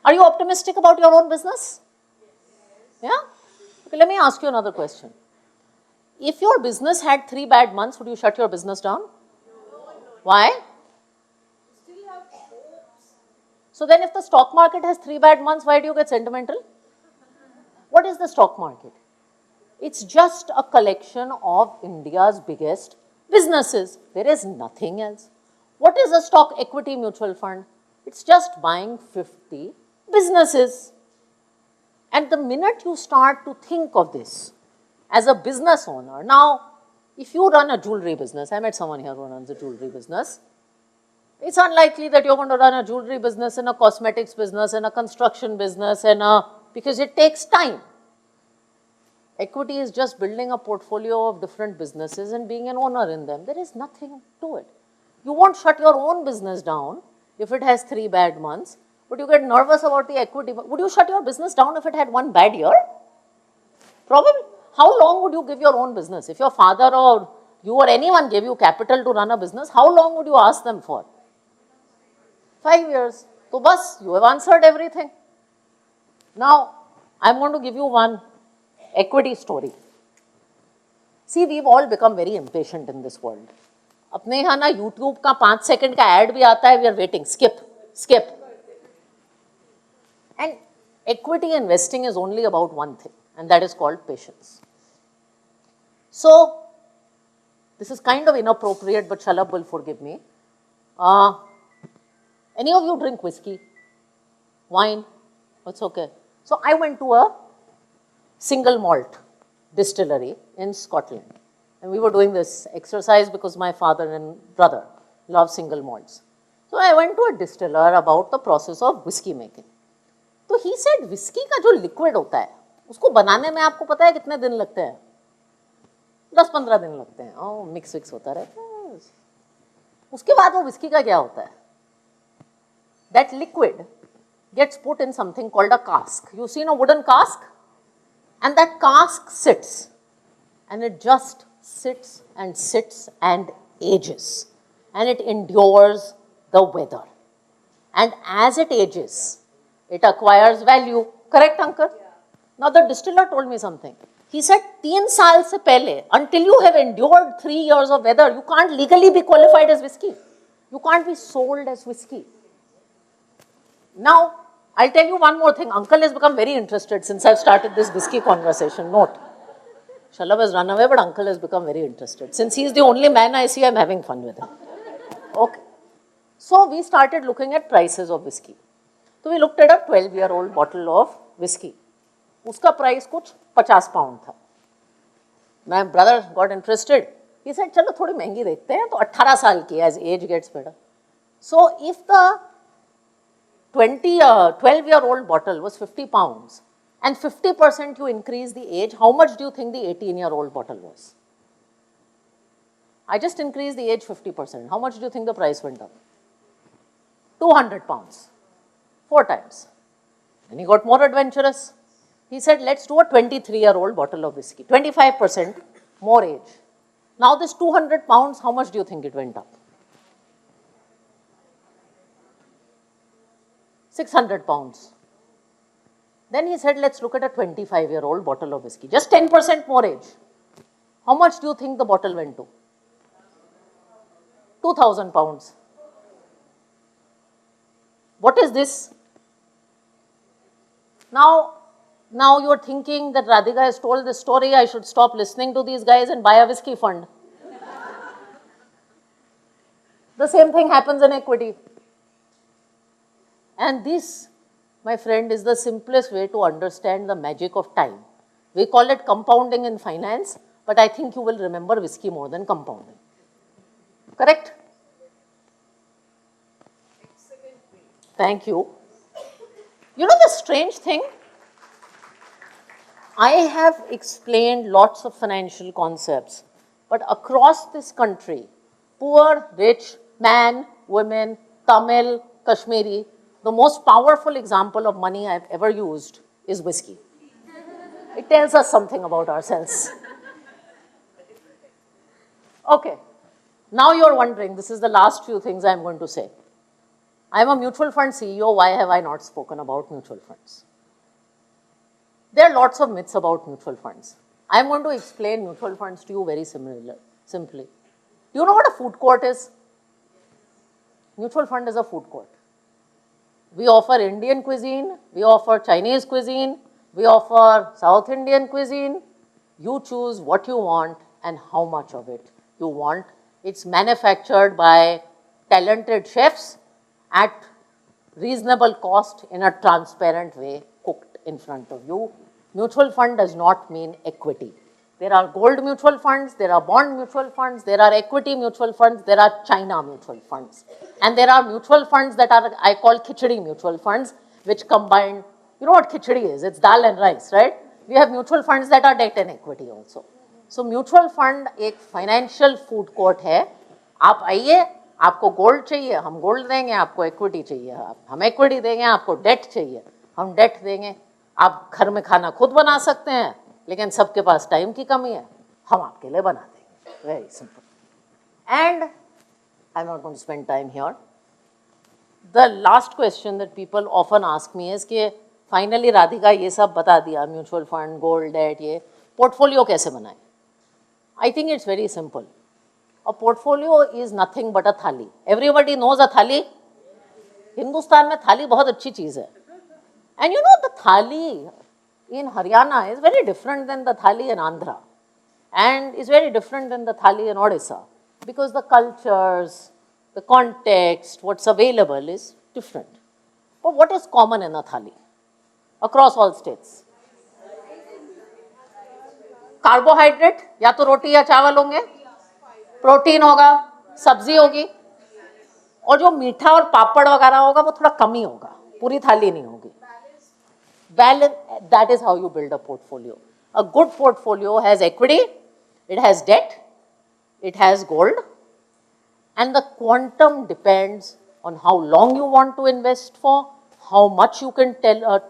Are you optimistic about your own business? Yeah? Okay, let me ask you another question. If your business had 3 bad months, would you shut your business down? Why? So then if the stock market has 3 bad months, why do you get sentimental? What is the stock market? It's just a collection of India's biggest businesses. There is nothing else. What is a stock equity mutual fund? It's just buying 50 businesses. And the minute you start to think of this as a business owner. Now, if you run a jewelry business, I met someone here who runs a jewelry business. It's unlikely that you're going to run a jewelry business and a cosmetics business and a construction business because it takes time. Equity is just building a portfolio of different businesses and being an owner in them. There is nothing to it. You won't shut your own business down if it has 3 bad months, but you get nervous about the equity. Would you shut your business down if it had 1 bad year? Probably. How long would you give your own business? If your father or you or anyone gave you capital to run a business, how long would you ask them for? 5 years. So, bas, you have answered everything. Now, I'm going to give you one equity story. See, we've all become very impatient in this world. अपने यहाँ ना YouTube का 5 second का ad भी आता है, we are waiting, skip. And equity investing is only about one thing, and that is called patience. So, this is kind of inappropriate, but Shalabh will forgive me. Any of you drink whiskey? Wine? It's okay. So, I went to a single malt distillery in Scotland. And we were doing this exercise because my father and brother love single malts. So, I went to a distiller about the process of whiskey making. So, he said, whiskey का जो liquid होता है, उसको बनाने में आपको पता है कितने दिन लगते हैं? 10-15 दिन लगते हैं. Oh, mix होता रहता है. उसके बाद वो whiskey का क्या होता है? That liquid gets put in something called a cask. You've seen a wooden cask? And that cask sits. And it just sits and ages. And it endures the weather. And as it ages, it acquires value. Correct, uncle? Yeah. Now the distiller told me something. He said, 3 saal se pehle, until you have endured 3 years of weather, you can't legally be qualified as whiskey. You can't be sold as whiskey. Now, I'll tell you one more thing. Uncle has become very interested since I've started this whiskey conversation. Note. Shalabh has run away, but uncle has become very interested. Since he's the only man I see, I'm having fun with him. Okay. So, we started looking at prices of whiskey. So, we looked at a 12-year-old bottle of whiskey. Uska price kuch 50 pound tha. My brother got interested. He said, chalo thodi mehengi dekhte hain, to 18 saal ki as age gets better. So, if the 12-year-old bottle was 50 pounds and 50% you increase the age, how much do you think the 18-year-old bottle was? I just increased the age 50%. How much do you think the price went up? 200 pounds. 4 times. And he got more adventurous. He said, let's do a 23-year-old bottle of whiskey. 25% more age. Now this 200 pounds, how much do you think it went up? 600 pounds. Then he said, let's look at a 25-year-old bottle of whiskey. Just 10% more age. How much do you think the bottle went to? 2,000 pounds. What is this? Now you're thinking that Radhika has told this story, I should stop listening to these guys and buy a whiskey fund. The same thing happens in equity. And this, my friend, is the simplest way to understand the magic of time. We call it compounding in finance, but I think you will remember whiskey more than compounding. Correct? Thank you. You know the strange thing? I have explained lots of financial concepts, but across this country, poor, rich, man, women, Tamil, Kashmiri, the most powerful example of money I've ever used is whiskey. It tells us something about ourselves. Okay, now you're wondering, this is the last few things I'm going to say. I'm a mutual fund CEO, why have I not spoken about mutual funds? There are lots of myths about mutual funds. I'm going to explain mutual funds to you very simply. Do you know what a food court is? Mutual fund is a food court. We offer Indian cuisine, we offer Chinese cuisine, we offer South Indian cuisine. You choose what you want and how much of it you want. It's manufactured by talented chefs at reasonable cost in a transparent way, cooked in front of you. Mutual fund does not mean equity. There are gold mutual funds, there are bond mutual funds, there are equity mutual funds, there are China mutual funds. And there are mutual funds that are, I call khichdi mutual funds, which combine, you know what khichdi is? It's dal and rice, right? We have mutual funds that are debt and equity also. So mutual fund एक financial food court है. आप आइए, आपको gold चाहिए, हम gold देंगे, आपको equity चाहिए, हम इक्विटी देंगे, आपको डेट चाहिए, हम डेट देंगे. आप घर में खाना खुद बना सकते हैं, लेकिन सबके पास टाइम की कमी है, हम आपके लिए बना देंगे. Very simple. And I am not going to spend time here. The last question that people often ask me is कि फाइनली राधिका ये सब बता दिया, म्यूचुअल फंड, गोल्ड, डेट, ये पोर्टफोलियो कैसे बनाए? I think it's very simple. A portfolio is nothing but a थाली. Everybody knows a थाली. हिंदुस्तान में थाली बहुत अच्छी चीज है. And you know the थाली in Haryana is very different than the thali in Andhra, and is very different than the thali in Odisha, because the cultures, the context, what's available is different. But what is common in a thali across all states? Carbohydrate, या तो रोटी या चावल होंगे, protein होगा, सब्जी होगी, और जो मीठा और पापड़ वगैरह होगा वो थोड़ा कम ही होगा, पूरी थाली नहीं होगी. Balance, that is how you build a portfolio. A good portfolio has equity, it has debt, it has gold, and the quantum depends on how long you want to invest for, how much you can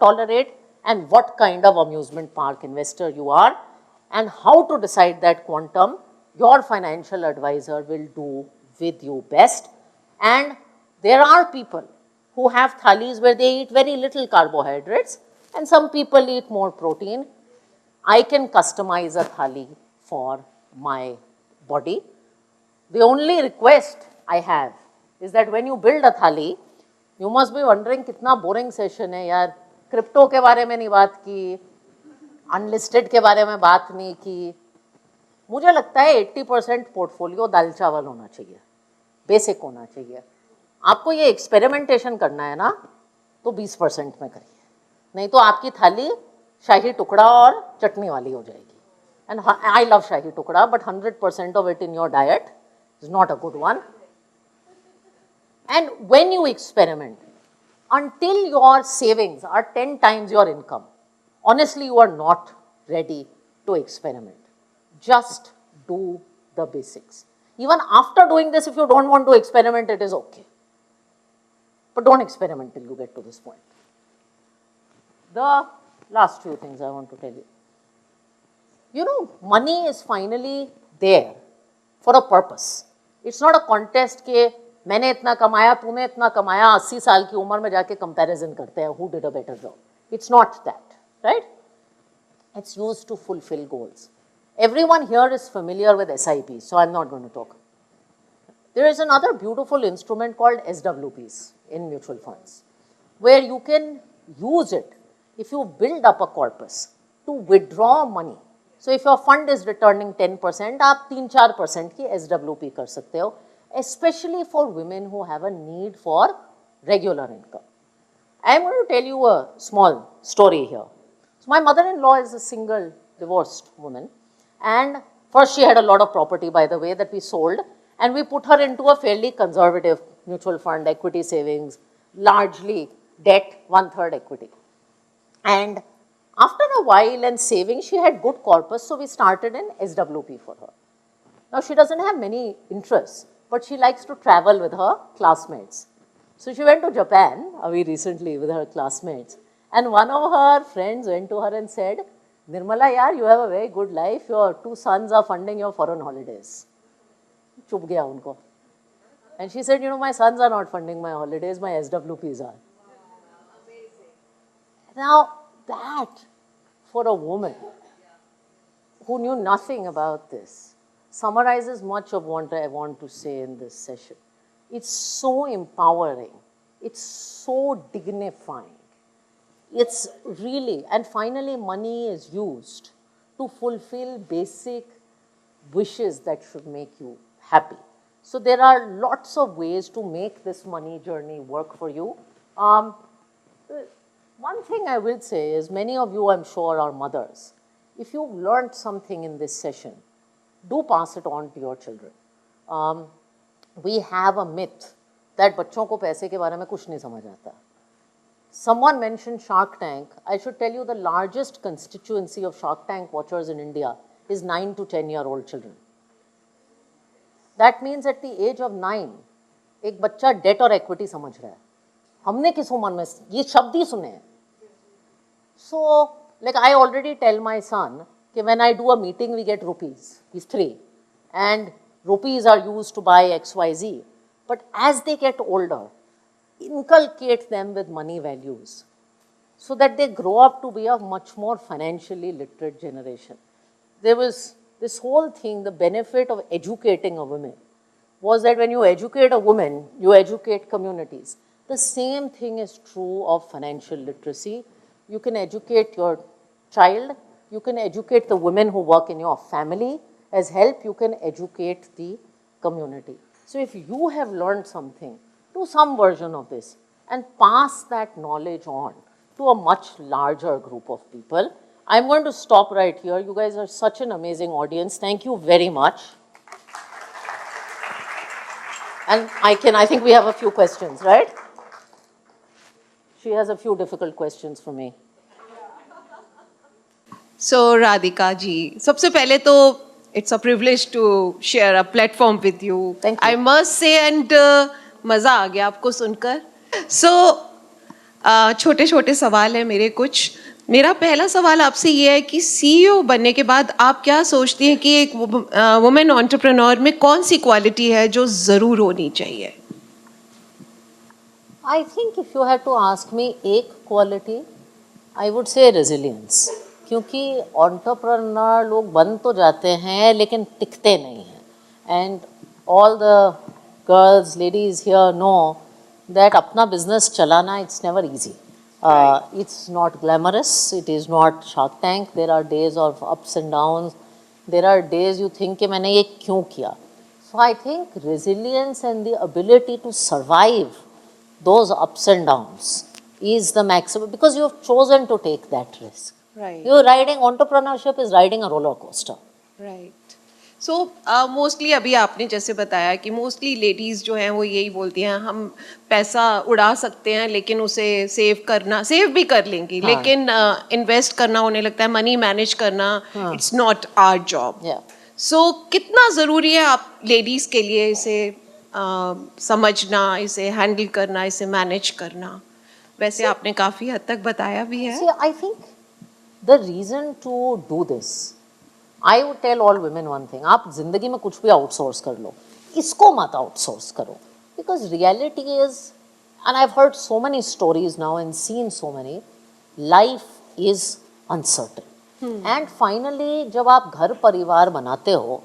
tolerate, and what kind of amusement park investor you are, and how to decide that quantum your financial advisor will do with you best. And there are people who have thalis where they eat very little carbohydrates, and some people eat more protein. I can customize a thali for my body. The only request I have is that when you build a thali, you must be wondering कितना boring session है यार, crypto के बारे में नहीं बात की, unlisted के बारे में बात नहीं की. मुझे लगता है 80% पोर्टफोलियो दाल चावल होना चाहिए, बेसिक होना चाहिए. आपको ये एक्सपेरिमेंटेशन करना है ना, तो 20% में करिए, नहीं तो आपकी थाली शाही टुकड़ा और चटनी वाली हो जाएगी. एंड आई लव शाही टुकड़ा, but 100% of it in your diet is not a good one. And when you experiment, until your savings are 10 times your income, honestly you are not ready to experiment. Just do the basics. Even after doing this, if you don't want to experiment, it is okay. But don't experiment till you get to this point. The last few things I want to tell you. You know, money is finally there for a purpose. It's not a contest के मैंने इतना कमाया, तूने इतना कमाया, 80 साल की उम्र में जाके कंपैरिजन करते हैं, who did a better job. It's not that, right? It's used to fulfill goals. Everyone here is familiar with SIP, so I'm not going to talk. There is another beautiful instrument called SWPs in mutual funds, where you can use it if you build up a corpus to withdraw money. So if your fund is returning 10%, आप 3-4% की SWP कर सकते हो, especially for women who have a need for regular income. I am going to tell you a small story here. So my mother-in-law is a single divorced woman, and first she had a lot of property, by the way, that we sold, and we put her into a fairly conservative mutual fund, equity savings, largely debt, 1/3 equity. And after a while and saving, she had good corpus, so we started an SWP for her. Now she doesn't have many interests, but she likes to travel with her classmates. So she went to Japan recently with her classmates, and one of her friends went to her and said, Nirmala, yaar, you have a very good life, your 2 sons are funding your foreign holidays. Chup gaya unko. And she said, you know, my sons are not funding my holidays, my SWPs are. Now that, for a woman who knew nothing about this, summarizes much of what I want to say in this session. It's so empowering. It's so dignifying. It's really, and finally money is used to fulfill basic wishes that should make you happy. So there are lots of ways to make this money journey work for you. One thing I will say is, many of you, I'm sure, are mothers. if you've learned something in this session, do pass it on to your children. We have a myth that बच्चों को पैसे के बारे में कुछ नहीं समझ आता. Someone mentioned Shark Tank. I should tell you the largest constituency of Shark Tank watchers in India is 9 to 10-year-old children. That means at the age of 9, एक बच्चा debt और equity समझ रहा है. हमने किस उम्र में ये शब्द ही सुने हैं. So, like I already tell my son that when I do a meeting, we get rupees. He's 3. And rupees are used to buy XYZ. But as they get older, inculcate them with money values so that they grow up to be a much more financially literate generation. There was this whole thing, the benefit of educating a woman was that when you educate a woman, you educate communities. The same thing is true of financial literacy. You can educate your child, you can educate the women who work in your family. As help, you can educate the community. So if you have learned something, do some version of this and pass that knowledge on to a much larger group of people. I'm going to stop right here. You guys are such an amazing audience. Thank you very much. And I think we have a few questions, right? She has a few difficult questions for me. So Radhika ji, सबसे पहले तो it's a privilege to share a platform with you. Thank you. I must say, and मजा आ गया आपको सुनकर. So छोटे छोटे सवाल हैं मेरे कुछ. मेरा पहला सवाल आपसे ये है कि CEO बनने के बाद आप क्या सोचती हैं कि एक वुमेन एंटरप्रेन्योर में कौन सी क्वालिटी है जो जरूर होनी चाहिए? I think if you had to ask me एक quality, I would say resilience. क्योंकि entrepreneur लोग बन तो जाते हैं लेकिन टिकते नहीं हैं. And all the girls, ladies here know that अपना business चलाना it's never easy. It's not glamorous. It is not Shark Tank. There are days of ups and downs. There are days you think कि मैंने ये क्यों किया. So I think resilience and the ability to survive those ups and downs is the maximum because you have chosen to take that risk. Right. You're riding, entrepreneurship is riding a roller coaster. Right. So mostly अभी आपने जैसे बताया कि mostly ladies जो हैं वो यही बोलती हैं हम पैसा उड़ा सकते हैं लेकिन उसे सेव भी कर लेंगी लेकिन इन्वेस्ट करना उन्हें लगता है मनी मैनेज करना इट्स नॉट आवर जॉब. सो कितना ज़रूरी है आप लेडीज़ के लिए इसे समझना, इसे हैंडल करना, इसे मैनेज करना? वैसे आपने काफ़ी हद तक बताया भी है. See, I think the reason to do this, I would tell all women one thing, आप जिंदगी में कुछ भी आउटसोर्स कर लो, इसको मत आउटसोर्स करो. Because reality is, and I've heard so many stories now and seen so many, life is uncertain. And finally, जब आप घर परिवार बनाते हो,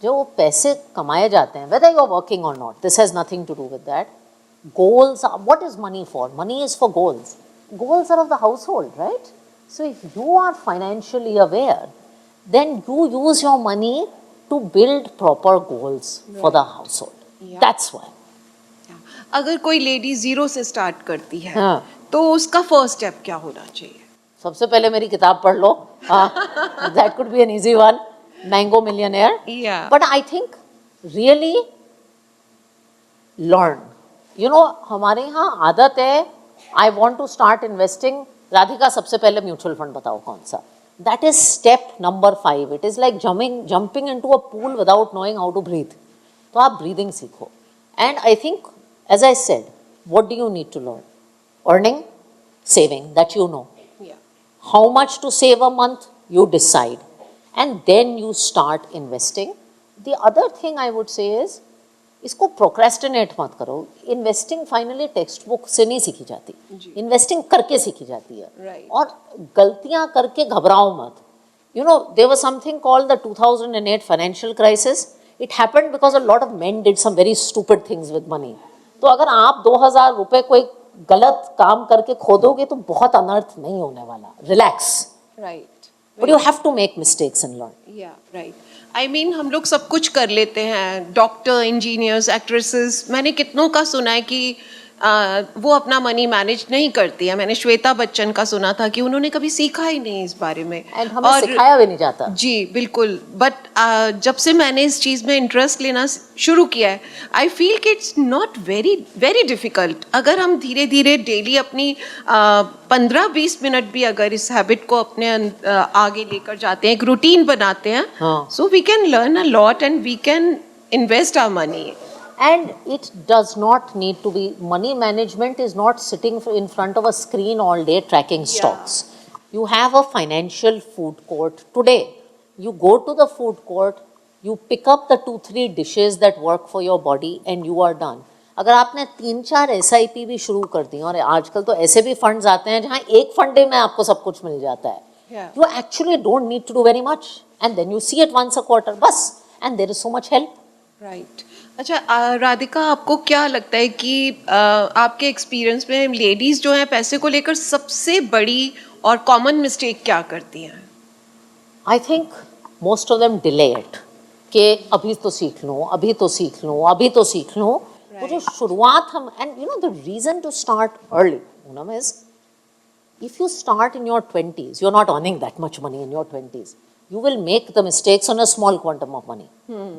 जो पैसे कमाए जाते हैं, whether you're working or not, this has nothing to do with that. Goals are, what is money for? Money is for goals. Goals are of the household, right? So if you are financially aware, then you use your money to build proper goals for the household. Yeah. That's why. अगर कोई lady zero से start करती है तो उसका first step क्या होना चाहिए? सबसे पहले मेरी किताब पढ़ लो. That could be an easy one. Mango Millionaire. Yeah. But I think really learn. You know, हमारे यहाँ आदत है, I want to start investing. Radhika सबसे पहले म्यूचुअल फंड बताओ कौन सा. That is step number 5. It is like jumping into a pool without knowing how to breathe. तो आप breathing सीखो. And I think, as I said, what do you need to learn? Earning, saving, that you know. Yeah. How much to save a month, you decide. And then you start investing. The other thing I would say is, इसको procrastinate मत करो. Investing finally text book से नहीं सीखी जाती, investing करके सीखी जाती है. Right. और गलतियां करके घबराओ मत. You know, there was something called the 2008 financial crisis. It happened because a lot of men did some very stupid things with money. तो अगर आप 2000 रुपए कोई गलत काम करके खोदोगे तो बहुत अनर्थ नहीं होने वाला. Relax. Right. But you have to make mistakes and learn. Yeah, right. I mean, हम लोग सब कुछ कर लेते हैं, डॉक्टर, इंजीनियर्स, एक्ट्रेसेस. मैंने कितनों का सुना है कि वो अपना मनी मैनेज नहीं करती है. मैंने श्वेता बच्चन का सुना था कि उन्होंने कभी सीखा ही नहीं इस बारे में. एंड हमें सिखाया भी नहीं जाता. जी बिल्कुल. बट जब से मैंने इस चीज़ में इंटरेस्ट लेना शुरू किया है, आई फील कि it's not very very difficult. अगर हम धीरे धीरे डेली अपनी 15-20 मिनट भी अगर इस हैबिट को अपने आगे लेकर जाते हैं, एक रूटीन बनाते हैं, so we can learn a lot and we can invest our money. And it does not need to be, money management is not sitting in front of a screen all day tracking stocks. You have a financial food court today. You go to the food court, you pick up the 2-3 dishes that work for your body and you are done. अगर आपने 3-4 SIP भी शुरू कर दी, और आजकल तो ऐसे भी फंड्स आते हैं जहाँ एक फंडे में आपको सब कुछ मिल जाता है. You actually don't need to do very much and then you see it once a quarter, बस, and there is so much help. Right. अच्छा राधिका, आपको क्या लगता है कि आपके एक्सपीरियंस में लेडीज जो हैं पैसे को लेकर सबसे बड़ी और कॉमन मिस्टेक क्या करती हैं? I think most of them delay it. कि अभी तो सीख लूँ, अभी तो सीख लूँ, अभी तो सीख लूँ. वो जो शुरुआत हम, and you know the reason to start early, Poonam, is if you start in your 20s, you're not earning that much money in your 20s. You will make the mistakes on a small quantum of money.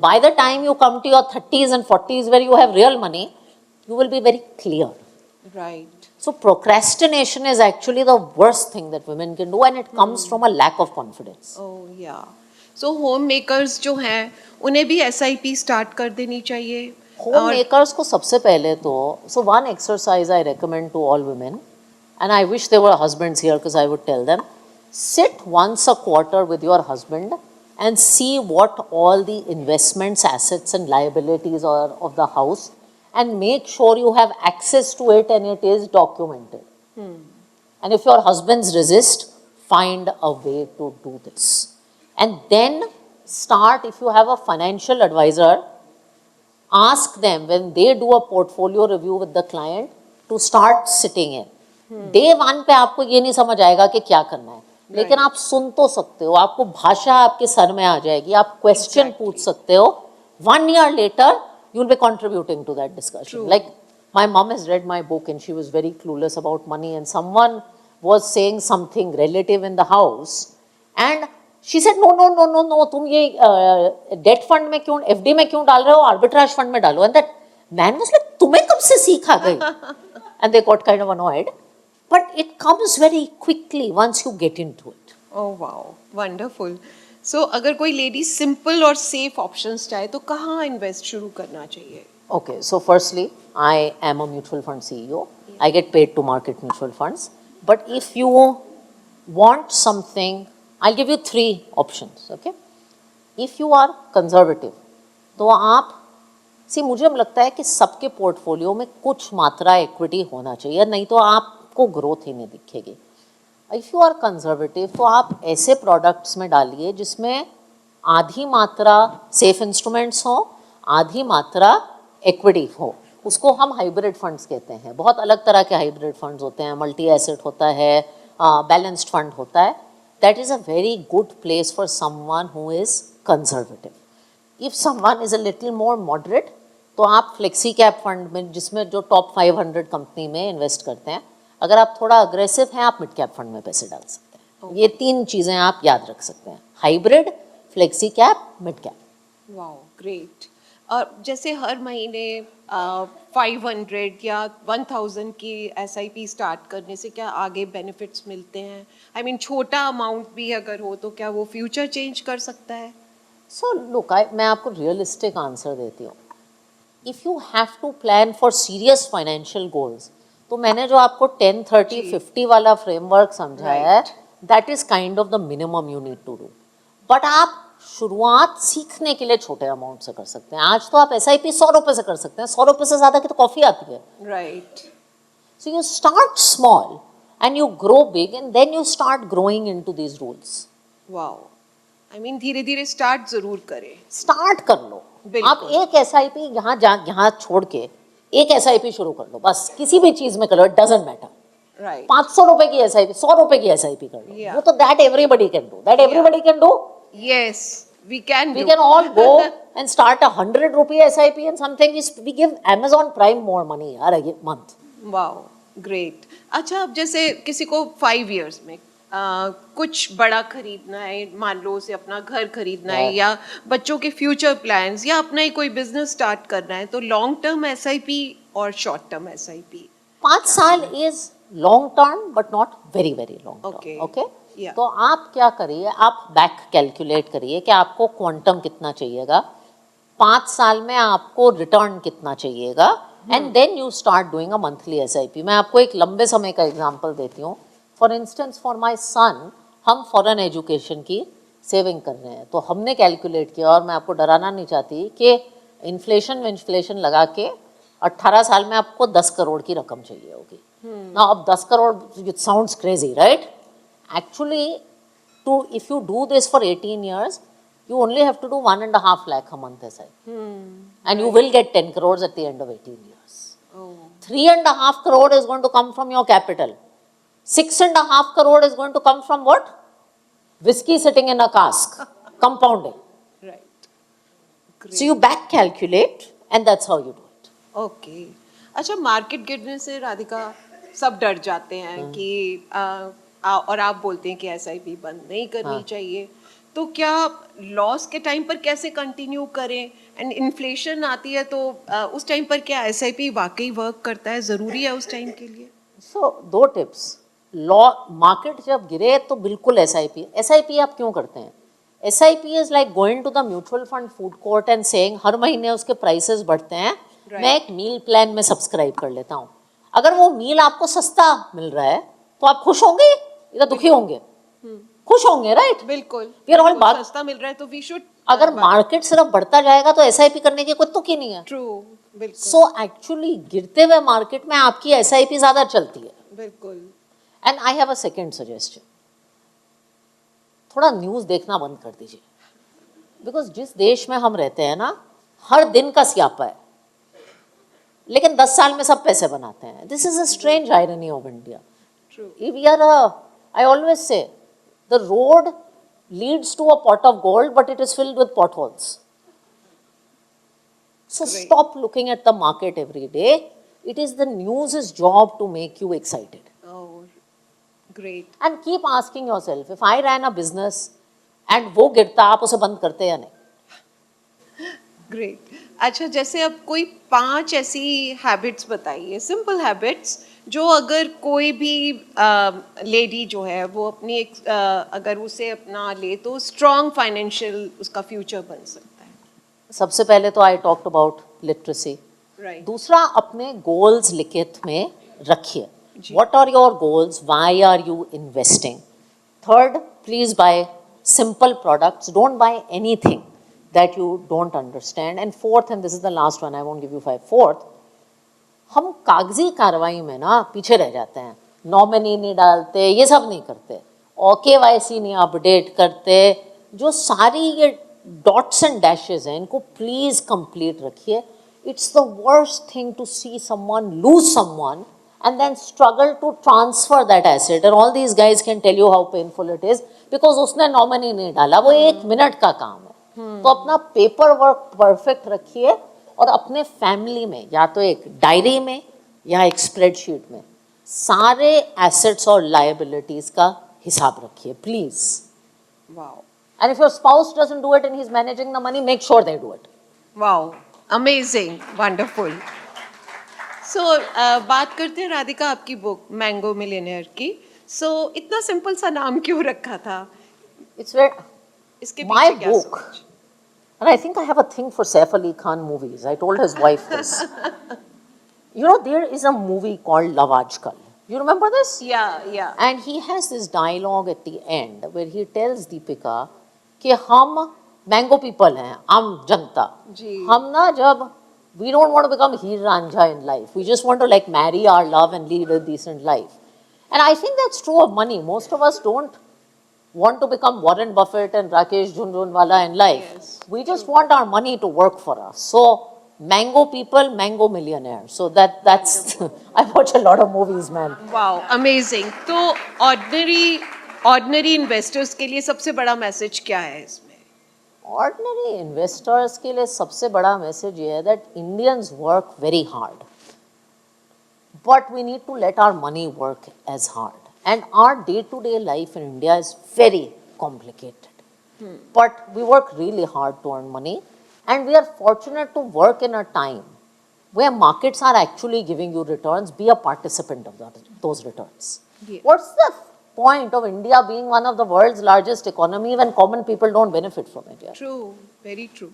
By the time you come to your 30s and 40s where you have real money, you will be very clear. Right. So procrastination is actually the worst thing that women can do, and it comes from a lack of confidence. Oh yeah. So home makers जो हैं उन्हें भी SIP start कर देनी चाहिए. Home makers को सबसे पहले तो, so one exercise I recommend to all women, and I wish there were husbands here because I would tell them, sit once a quarter with your husband and see what all the investments, assets and liabilities are of the house, and make sure you have access to it and it is documented. And if your husbands resist, find a way to do this. And then start, if you have a financial advisor, ask them when they do a portfolio review with the client to start sitting in. Day one पे आपको ये नहीं समझ आएगा कि क्या करना है, लेकिन आप सुन तो सकते हो, आपको भाषा आपके सर में आ जाएगी, आप क्वेश्चन पूछ सकते हो. 1 year later, you will be contributing to that discussion. Like my mom has read my book and she was very clueless about money, and someone was saying something relative in the house, and she said no, तुम ये debt fund में क्यों, FD में क्यों डाल रहे हो, arbitrage fund में डालो. And that man was like, तुम्हें कब से सीखा गई? And they got kind of annoyed. But it comes very quickly once you get into it. Oh wow, wonderful. So अगर कोई लेडी सिंपल और सेफ ऑप्शंस चाहे तो कहाँ इन्वेस्ट शुरू करना चाहिए? Okay, so firstly, I am a mutual fund CEO. I get paid to market mutual funds. But if you want something, I'll give you 3 options, okay? If you are conservative, तो आप, see मुझे लगता है कि सबके portfolio में कुछ मात्रा इक्विटी होना चाहिए, नहीं तो आपको ग्रोथ ही नहीं दिखेगी. इफ़ यू आर कंजर्वेटिव तो आप ऐसे प्रोडक्ट्स में डालिए जिसमें आधी मात्रा सेफ इंस्ट्रूमेंट्स हो, आधी मात्रा इक्विटी हो. उसको हम हाइब्रिड फंड्स कहते हैं. बहुत अलग तरह के हाइब्रिड फंड्स होते हैं, मल्टी एसेट होता है, बैलेंस्ड फंड होता है. That is a very good place for someone who is conservative. If someone is a little more moderate तो आप फ्लेक्सी कैप फंड में, जिसमें जो टॉप 500 कंपनी में इन्वेस्ट करते हैं, अगर आप थोड़ा अग्रेसिव हैं आप मिड कैप फंड में पैसे डाल सकते हैं. ये 3 चीज़ें आप याद रख सकते हैं, hybrid, flexi cap, mid cap. Wow, great. और जैसे हर महीने 500 या 1000 की SIP स्टार्ट करने से क्या आगे बेनिफिट्स मिलते हैं? आई मीन छोटा अमाउंट भी अगर हो तो क्या वो फ्यूचर चेंज कर सकता है? सो लुक, मैं आपको रियलिस्टिक आंसर देती हूँ. If you have to plan for serious financial goals, तो मैंने जो आपको 10, 30, 50 वाला फ्रेमवर्क समझाया है, that is kind of the minimum you need to do. But आप शुरुआत सीखने के लिए छोटे अमाउंट से कर सकते हैं. आज तो आप SIP 100 रुपये से कर सकते हैं. 100 रुपये से ज़्यादा की तो कॉफ़ी आती है. Right. So you start small and you grow big and then you start growing into these rules. Wow, I mean धीरे धीरे स्टार्ट जरूर करें. स्टार्ट कर लो. आप एक SIP यहाँ छोड़ के एक SIP शुरू कर लो, बस किसी भी चीज़ में कर लो, इट डजंट मैटर. राइट. 500 रुपए की SIP, 100 रुपए की SIP कर लो. वो तो that everybody can do. That everybody can do. Yes, we can. We can all go and start a 100 rupee SIP and something. We give Amazon Prime more money a month. Wow, great. अच्छा, अब जैसे किसी को 5 years में कुछ बड़ा खरीदना है, मान लो उसे अपना घर खरीदना है Yeah. या बच्चों के फ्यूचर प्लान्स या अपना ही कोई बिजनेस स्टार्ट करना है, तो लॉन्ग टर्म एसआईपी और शॉर्ट टर्म एसआईपी? 5 साल is long term but not very very long Okay. Term, okay? Yeah. तो आप क्या करिए, आप बैक कैलकुलेट करिए कि आपको क्वांटम कितना चाहिएगा, 5 साल में आपको रिटर्न कितना चाहिएगा, and then you start doing a monthly SIP. मैं आपको एक लंबे समय का एग्जांपल देती हूँ। For instance, for my son, हम फॉरेन एजुकेशन की सेविंग कर रहे हैं, तो हमने कैलकुलेट किया, और मैं आपको डराना नहीं चाहती कि इन्फ्लेशन लगा के 18 साल में आपको 10 करोड़ की रकम चाहिए होगी ना। अब 10 crore, it sounds crazy right? Actually if you do this for 18 years, you only have to do 1.5 lakh a month SI. And you will get 10 crores at the end of 18 years. 3.5 crore is going to come from your capital. 6.5 crore is going to come from what? Whiskey sitting in a cask, compounding. Right, So you back calculate, and that's how you do it. Okay. अच्छा, market गिरने से राधिका सब डर जाते हैं कि और आप बोलते हैं कि एसआईपी बंद नहीं करनी चाहिए, तो क्या लॉस के टाइम पर कैसे कंटिन्यू करें? एंड इन्फ्लेशन आती है तो उस टाइम पर क्या एसआईपी वाकई वर्क करता है, ज़रूरी है उस टाइम के लिए? सो 2 टिप्स। लॉ मार्केट जब गिरे तो बिल्कुल एसआईपी आप क्यों करते हैं? SIP is like going to the mutual fund food court and saying हर महीने उसके प्राइसेस बढ़ते हैं, मैं एक मील प्लान में सब्सक्राइब कर लेता हूँ। अगर वो मील आपको सस्ता मिल रहा है तो आप खुश होंगे या दुखी होंगे? खुश होंगे, राइट? बिल्कुल, We are all बात, सस्ता मिल रहा है तो वी शुड। अगर मार्केट सिर्फ बढ़ता जाएगा तो एसआईपी करने की कोई तुक ही नहीं है। ट्रू, बिल्कुल। सो एक्चुअली गिरते हुए मार्केट में आपकी एसआईपी ज्यादा चलती है। बिल्कुल। And I have a second suggestion, थोड़ा न्यूज़ देखना बंद कर दीजिए, बिकॉज जिस देश में हम रहते हैं ना, हर दिन का स्यापा है, लेकिन 10 साल में सब पैसे बनाते हैं। This is a strange irony of India. We are I always say the road leads to a pot of gold, but it is filled with potholes. So stop looking at the market every day. It is the news's job to make you excited. Oh, great. And keep asking yourself, if I ran a business and वो गिरता, आप उसे बंद करते या नहीं? Great. अच्छा, जैसे अब कोई 5 ऐसी हैबिट्स बताइए, सिंपल हैबिट्स, जो अगर कोई भी लेडी जो है वो अपनी अगर उसे अपना ले तो स्ट्रॉन्ग फाइनेंशियल उसका फ्यूचर बन सकता है। सबसे पहले तो I talked about literacy. Right. दूसरा, अपने गोल्स लिखित में रखिए। What are your goals, why are you investing? Third, please buy simple products, don't buy anything that you don't understand. And fourth, and this is the last one, I won't give you 5, fourth, हम कागजी कार्रवाई में ना पीछे रह जाते हैं, nominee नहीं डालते, ये सब नहीं करते, और केवाईसी नहीं अपडेट करते। जो सारी ये डॉट्स एंड डैशेस हैं, इनको प्लीज कंप्लीट रखिए। It's the worst thing to see someone lose someone and then struggle to transfer that asset, and all these guys can tell you how painful it is because उसने nominee नहीं डाला, वो 1 minute का काम है। तो अपना पेपर वर्क परफेक्ट रखिए, और अपने फैमिली में या तो एक डायरी में या एक स्प्रेडशीट में सारे एसेट्स और लायबिलिटीज का हिसाब रखिए, please. Wow. And if your spouse doesn't do it and he is managing the money, make sure they do it. Wow, amazing, wonderful. So बात करते हैं राधिका आपकी बुक मैंगो मिलियनेयर की। सो इतना सिंपल सा नाम क्यों रखा था? इट्स वेरी इसके my पीछे क्या book, सोच? and I think I have a thing for Saif Ali Khan movies. I told his wife this. You know, there is a movie called Love Aajkal. You remember this? या And he has this dialogue at the end where he tells Deepika कि हम mango people हैं, आम जनता, जी। हम ना जब we don't want to become Heer Ranjha in life. We just want to like marry our love and lead a decent life. And I think that's true of money. Most of us don't want to become Warren Buffett and Rakesh Jhunjhunwala in life. Yes, we just want our money to work for us. So mango people, mango millionaire. So that's I watch a lot of movies, man. Wow, amazing. तो ordinary investors के लिए सबसे बड़ा message क्या है इसमें? Ordinary investors के लिए सबसे बड़ा मैसेज ये है that Indians work very hard, but we need to let our money work as hard. And our day-to-day life in India is very complicated. But we work really hard to earn money, and we are fortunate to work in a time where markets are actually giving you returns. Be a participant of those returns. Yeah. What's the point of India being one of the world's largest economy when common people don't benefit from it? Yeah? True, very true,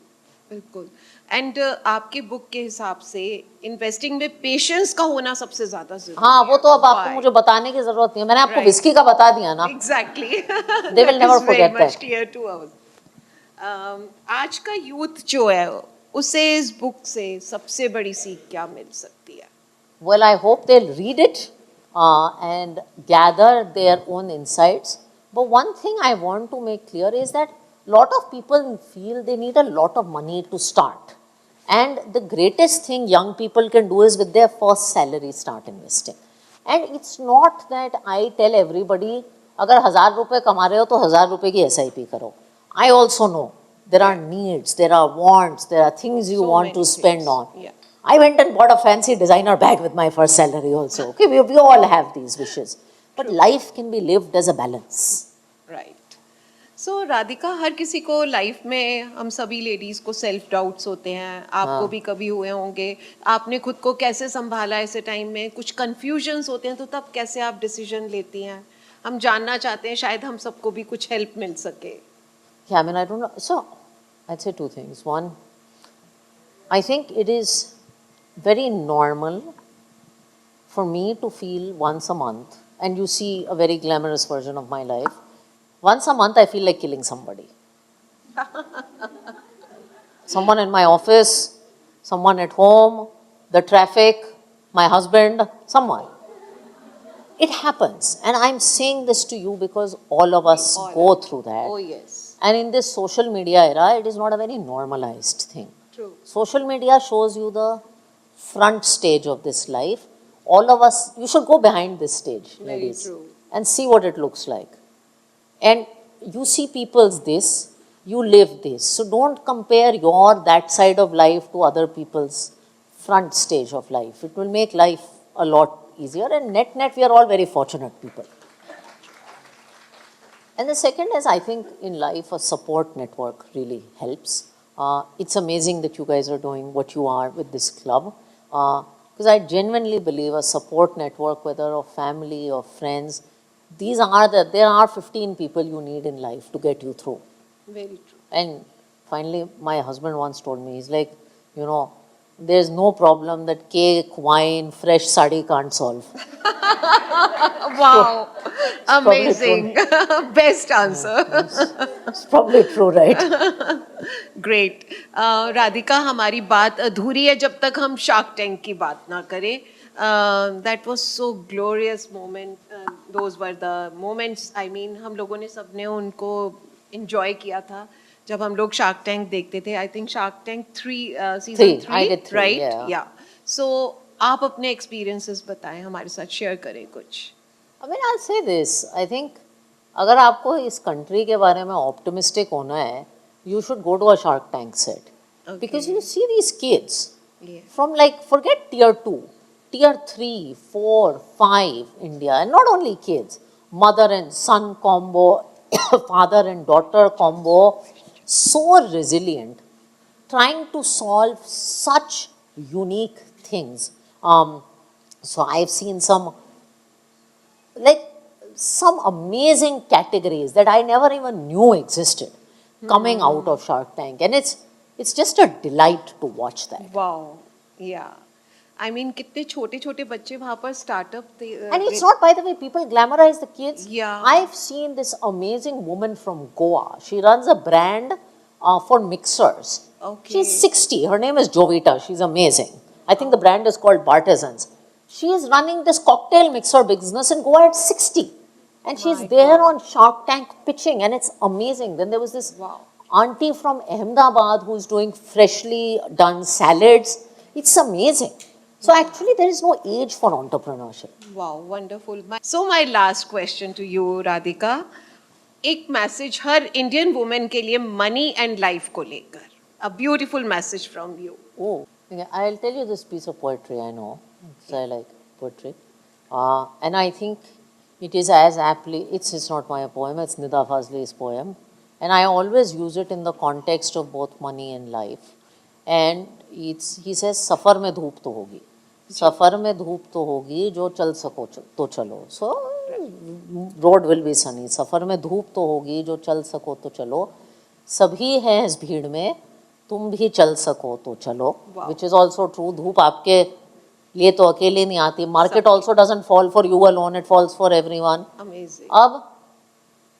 बिल्कुल. And आपके book के हिसाब से investing में patience का होना सबसे ज्यादा जरूरी हाँ, वो तो अब आपको Why? मुझे बताने की जरूरत नहीं है. मैंने आपको Right. विस्की का बता दिया ना. Exactly. They will That never is very forget much that. clear to us. आज का यूथ जो है उसे इस बुक से सबसे बड़ी सीख क्या मिल सकती है? Well, I hope they'll read it and gather their own insights. But one thing I want to make clear is that a lot of people feel they need a lot of money to start. And the greatest thing young people can do is with their first salary start investing. And it's not that I tell everybody, अगर 1,000 रुपए कमा रहे हो तो 1,000 रुपए की SIP करो. I also know there are needs, there are wants, there are things you So want many to spend things. on. Yeah. I went and bought a fancy designer bag with my first salary also. Okay, we all have these wishes. But life can be lived as a balance. Right. So Radhika, हर किसी को life में, हम सभी ladies को self doubts होते हैं, आपको भी कभी हुए होंगे. आपने खुद को कैसे संभाला ऐसे टाइम में? कुछ कंफ्यूजन्स होते हैं तो तब कैसे आप डिसीजन लेती हैं? हम जानना चाहते हैं, शायद हम सबको भी कुछ हेल्प मिल सके. Yeah, I mean, I don't know. So, I'd say two things. One, I think it is very normal for me to feel once a month, and you see a very glamorous version of my life. Once a month, I feel like killing somebody. Someone in my office, someone at home, the traffic, my husband, someone. It happens. And I'm saying this to you because all of us go through that. Oh yes. And in this social media era, it is not a very normalized thing. True. Social media shows you the front stage of this life. All of us, you should go behind this stage, Very ladies, true. and see what it looks like. And you see people's this, you live this. So don't compare your that side of life to other people's front stage of life. It will make life a lot easier. And net, we are all very fortunate people. And the second is, I think in life, a support network really helps. It's amazing that you guys are doing what you are with this club. Because I genuinely believe a support network, whether of family or friends, there are 15 people you need in life to get you through. Very true. And finally, my husband once told me, he's like, you know, there's no problem that cake, wine, fresh sari can't solve. Wow. probably Amazing. Best answer. It's probably true, right? Great. Radhika, हमारी बात अधूरी है जब तक हम shark tank की बात ना करें. That was so glorious moment. Those were the moments, I mean हम लोगों ने सबने उनको एंजॉय किया था जब हम लोग शार्क टैंक देखते थे. I think shark tank 3 season I 3, did 3, right? yeah. या. सो आप अपने एक्सपीरियंसेस बताएं, हमारे साथ शेयर करें कुछ. I mean, I'll say this. I think अगर आपको इस कंट्री के बारे में ऑप्टिमिस्टिक होना है, you should go to a Shark Tank set. Okay. Because you see these kids Yeah. from forget tier 2, tier 3, 4, 5 India, and not only kids, mother and son combo, father and daughter combo, so resilient, trying to solve such unique things. So I've seen some amazing categories that I never even knew existed coming out of Shark Tank, and it's just a delight to watch that. Wow. Yeah. I mean कितने छोटे छोटे बच्चे वहाँ पर startup थे. And it's not, by the way, people glamorize the kids. Yeah. I've seen this amazing woman from Goa. She runs a brand for mixers. Okay. She's 60. Her name is Jovita. She's amazing. I think the brand is called Bartizans. She is running this cocktail mixer business in Goa at 60. And she's My there God. on Shark Tank pitching, and it's amazing. Then there was this Wow. auntie from Ahmedabad who's doing freshly done salads. It's amazing. So actually, there is no age for entrepreneurship. Wow, wonderful. So my last question to you Radhika. एक message हर Indian women के लिए money and life को लेकर. A beautiful message from you. Oh, okay. I'll tell you this piece of poetry I know. So I like. poetry. And I think it is as aptly, it's not my poem, it's Nida Fazli's poem. And I always use it in the context of both money and life. And he says, सफ़र में धूप तो होगी, सफ़र में धूप तो होगी, जो चल सको तो चलो. So, road will be sunny. सफ़र में धूप तो होगी, जो चल सको तो चलो. सभी हैं इस भीड़ में, तुम भी चल सको तो चलो. Which is also true. धूप आपके लिए तो अकेले नहीं आती. Market also doesn't fall for you alone. It falls for everyone. Amazing. अब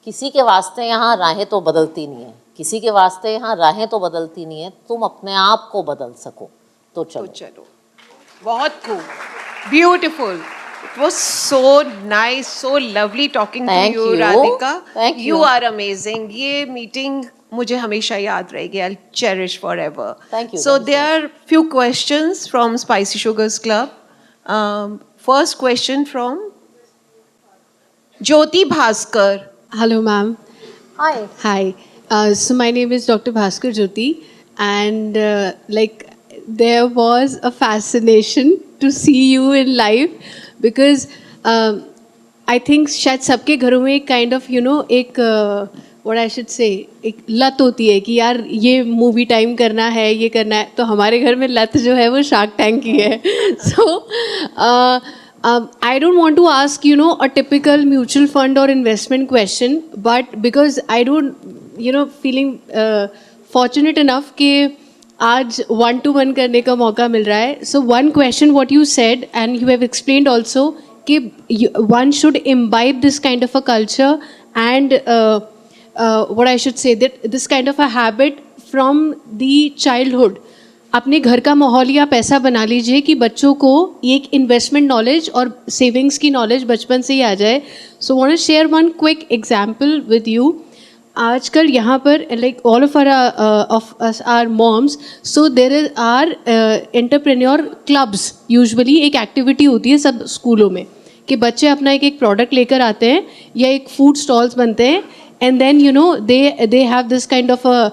किसी के वास्ते यहाँ राहें तो बदलती नहीं है, किसी के वास्ते यहाँ राहें तो बदलती नहीं है, तुम अपने आप को बदल सको तो चलो. तो चलो. बहुत खूब. Beautiful. It was so nice, so lovely talking Thank to you, you. Radhika. Thank you. You are amazing. ये meeting मुझे हमेशा याद रहेगी. I'll cherish forever. Thank you. So Thank you there are few questions from Spicy Sugars Club. First question from Jyoti Bhaskar. Hello, ma'am. Hi. Hi. So my name is Dr. Bhaskar Jyoti, and there was a fascination to see you in live because I think शायद सबके घरों में एक kind of एक what I should say एक लत होती है कि यार ये मूवी टाइम करना है, ये करना है. तो हमारे घर में लत जो है वो शार्क टैंक की है. So I don't want to ask, a typical mutual fund or investment question, but because I don't, feeling fortunate enough कि आज 1-to-1 करने का मौका मिल रहा है. So one question what you said and you have explained also कि one should imbibe this kind of a culture and what I should say that this kind of a habit from the childhood. अपने घर का माहौल या पैसा बना लीजिए कि बच्चों को एक इन्वेस्टमेंट नॉलेज और सेविंग्स की नॉलेज बचपन से ही आ जाए. So want to share one quick example with you. आजकल यहाँ पर like all of us are moms, so there are entrepreneur clubs. Usually एक एक्टिविटी होती है सब स्कूलों में कि बच्चे अपना एक प्रोडक्ट लेकर आते हैं या एक फूड स्टॉल्स बनते हैं. And then they have this kind of a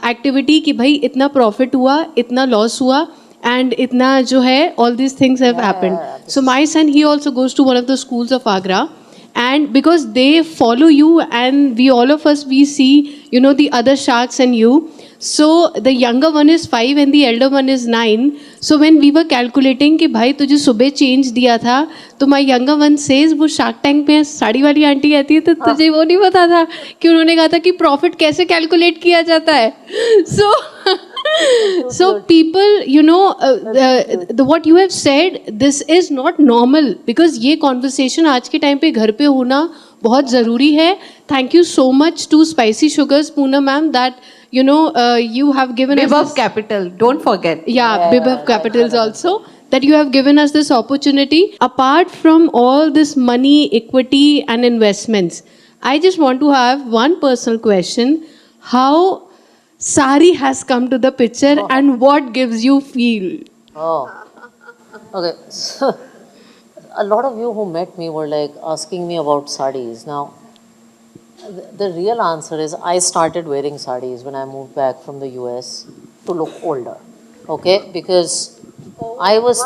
activity कि भाई इतना profit हुआ, इतना loss हुआ, and इतना जो है all these things have happened. So my son, he also goes to one of the schools of Agra, and because they follow you and we all of us we see the other sharks and you. So the younger one is 5 and the elder one is 9. So when we were calculating कि भाई तुझे सुबह change दिया था, तो my younger one says वो shark tank पे साड़ी वाली आंटी आती है तो तुझे वो नहीं पता था कि उन्होंने कहा था कि profit कैसे calculate किया जाता है. So people, what you have said, this is not normal because ये conversation आज के time पे घर पे होना बहुत ज़रूरी है. Thank you so much to Spicy Sugars, Poonam ma'am, that you have given us Bibhup this, Capital, don't forget. Bibhup Capitals also, that you have given us this opportunity. Apart from all this money, equity and investments, I just want to have one personal question. How sari has come to the picture and what gives you feel? Oh, okay. So, a lot of you who met me were like asking me about sarees. Now, the real answer is I started wearing sarees when I moved back from the US to look older. Okay, because I was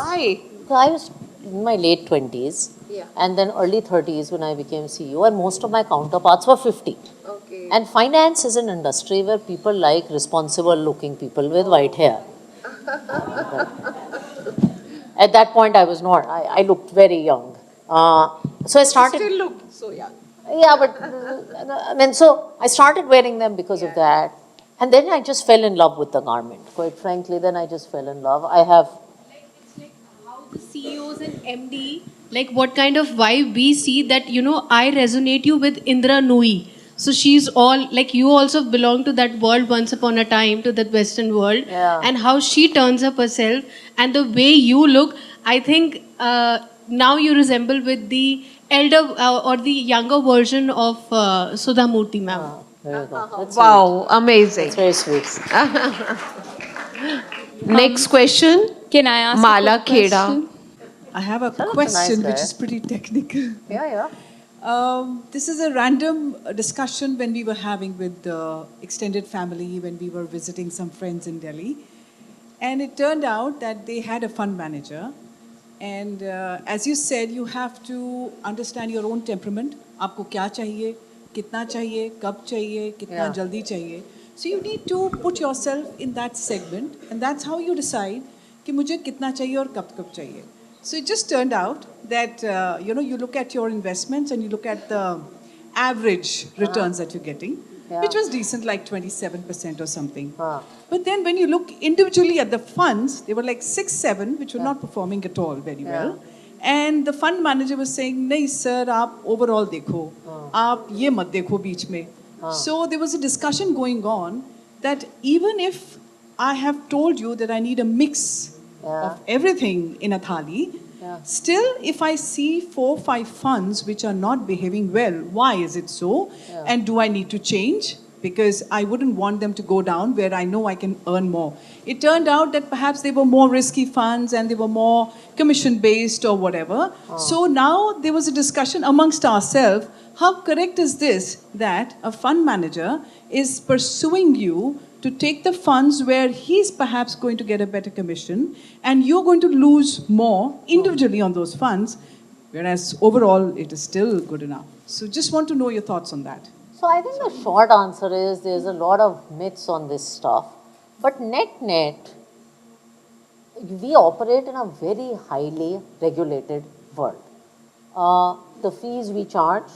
in my late 20s and then early 30s when I became CEO, and most of my counterparts were 50. Okay. And finance is an industry where people like responsible looking people with white hair. At that point I was not, I looked very young. So I started... Still look so young. Yeah, but so I started wearing them because of that. And then I just fell in love with the garment. Quite frankly, then I just fell in love. I have... It's like how the CEOs and MD, like what kind of vibe we see that, I resonate you with Indra Nooyi. So she's all, like you also belong to that world once upon a time, to that Western world. Yeah. And how she turns up herself and the way you look, I think now you resemble with the elder or the younger version of Sudha Murthy ma'am. There you go. That's Wow, amazing. sweet. That's very sweet. Next question, Can I ask Mala a quick Kheda. question? I have a That's a question nice which guy. is pretty technical. Yeah. This is a random discussion when we were having with the extended family when we were visiting some friends in Delhi. And it turned out that they had a fund manager And as you said, you have to understand your own temperament. आपको क्या चाहिए, कितना चाहिए, कब चाहिए, कितना Yeah. जल्दी चाहिए. So you need to put yourself in that segment, and that's how you decide कि मुझे कितना चाहिए और कब चाहिए. So it just turned out that you look at your investments and you look at the average returns that you're getting, Yeah. which was decent, like 27% or something. Ah. But then when you look individually at the funds, they were like 6, 7, which were not performing at all very well. And the fund manager was saying, "नहीं sir, आप overall देखो, आप ये मत देखो बीच में." So there was a discussion going on that even if I have told you that I need a mix of everything in a thali, still if I see 4, 5 funds which are not behaving well, why is it so? And do I need to change? Because I wouldn't want them to go down where I know I can earn more. It turned out that perhaps they were more risky funds and they were more commission based or whatever. So now there was a discussion amongst ourselves, how correct is this that a fund manager is pursuing you to take the funds where he's perhaps going to get a better commission and you're going to lose more individually on those funds, whereas overall it is still good enough. So just want to know your thoughts on that. So I think the short answer is there's a lot of myths on this stuff. But net, we operate in a very highly regulated world. The fees we charge,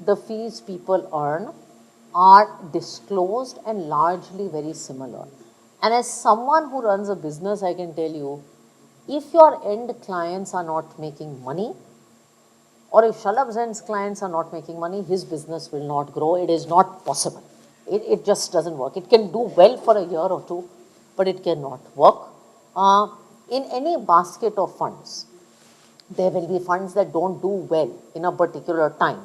the fees people earn are disclosed and largely very similar. And as someone who runs a business, I can tell you, if your end clients are not making money, or if Shalabh Zain's clients are not making money, his business will not grow. It is not possible. It just doesn't work. It can do well for a year or two, but it cannot work. In any basket of funds, there will be funds that don't do well in a particular time.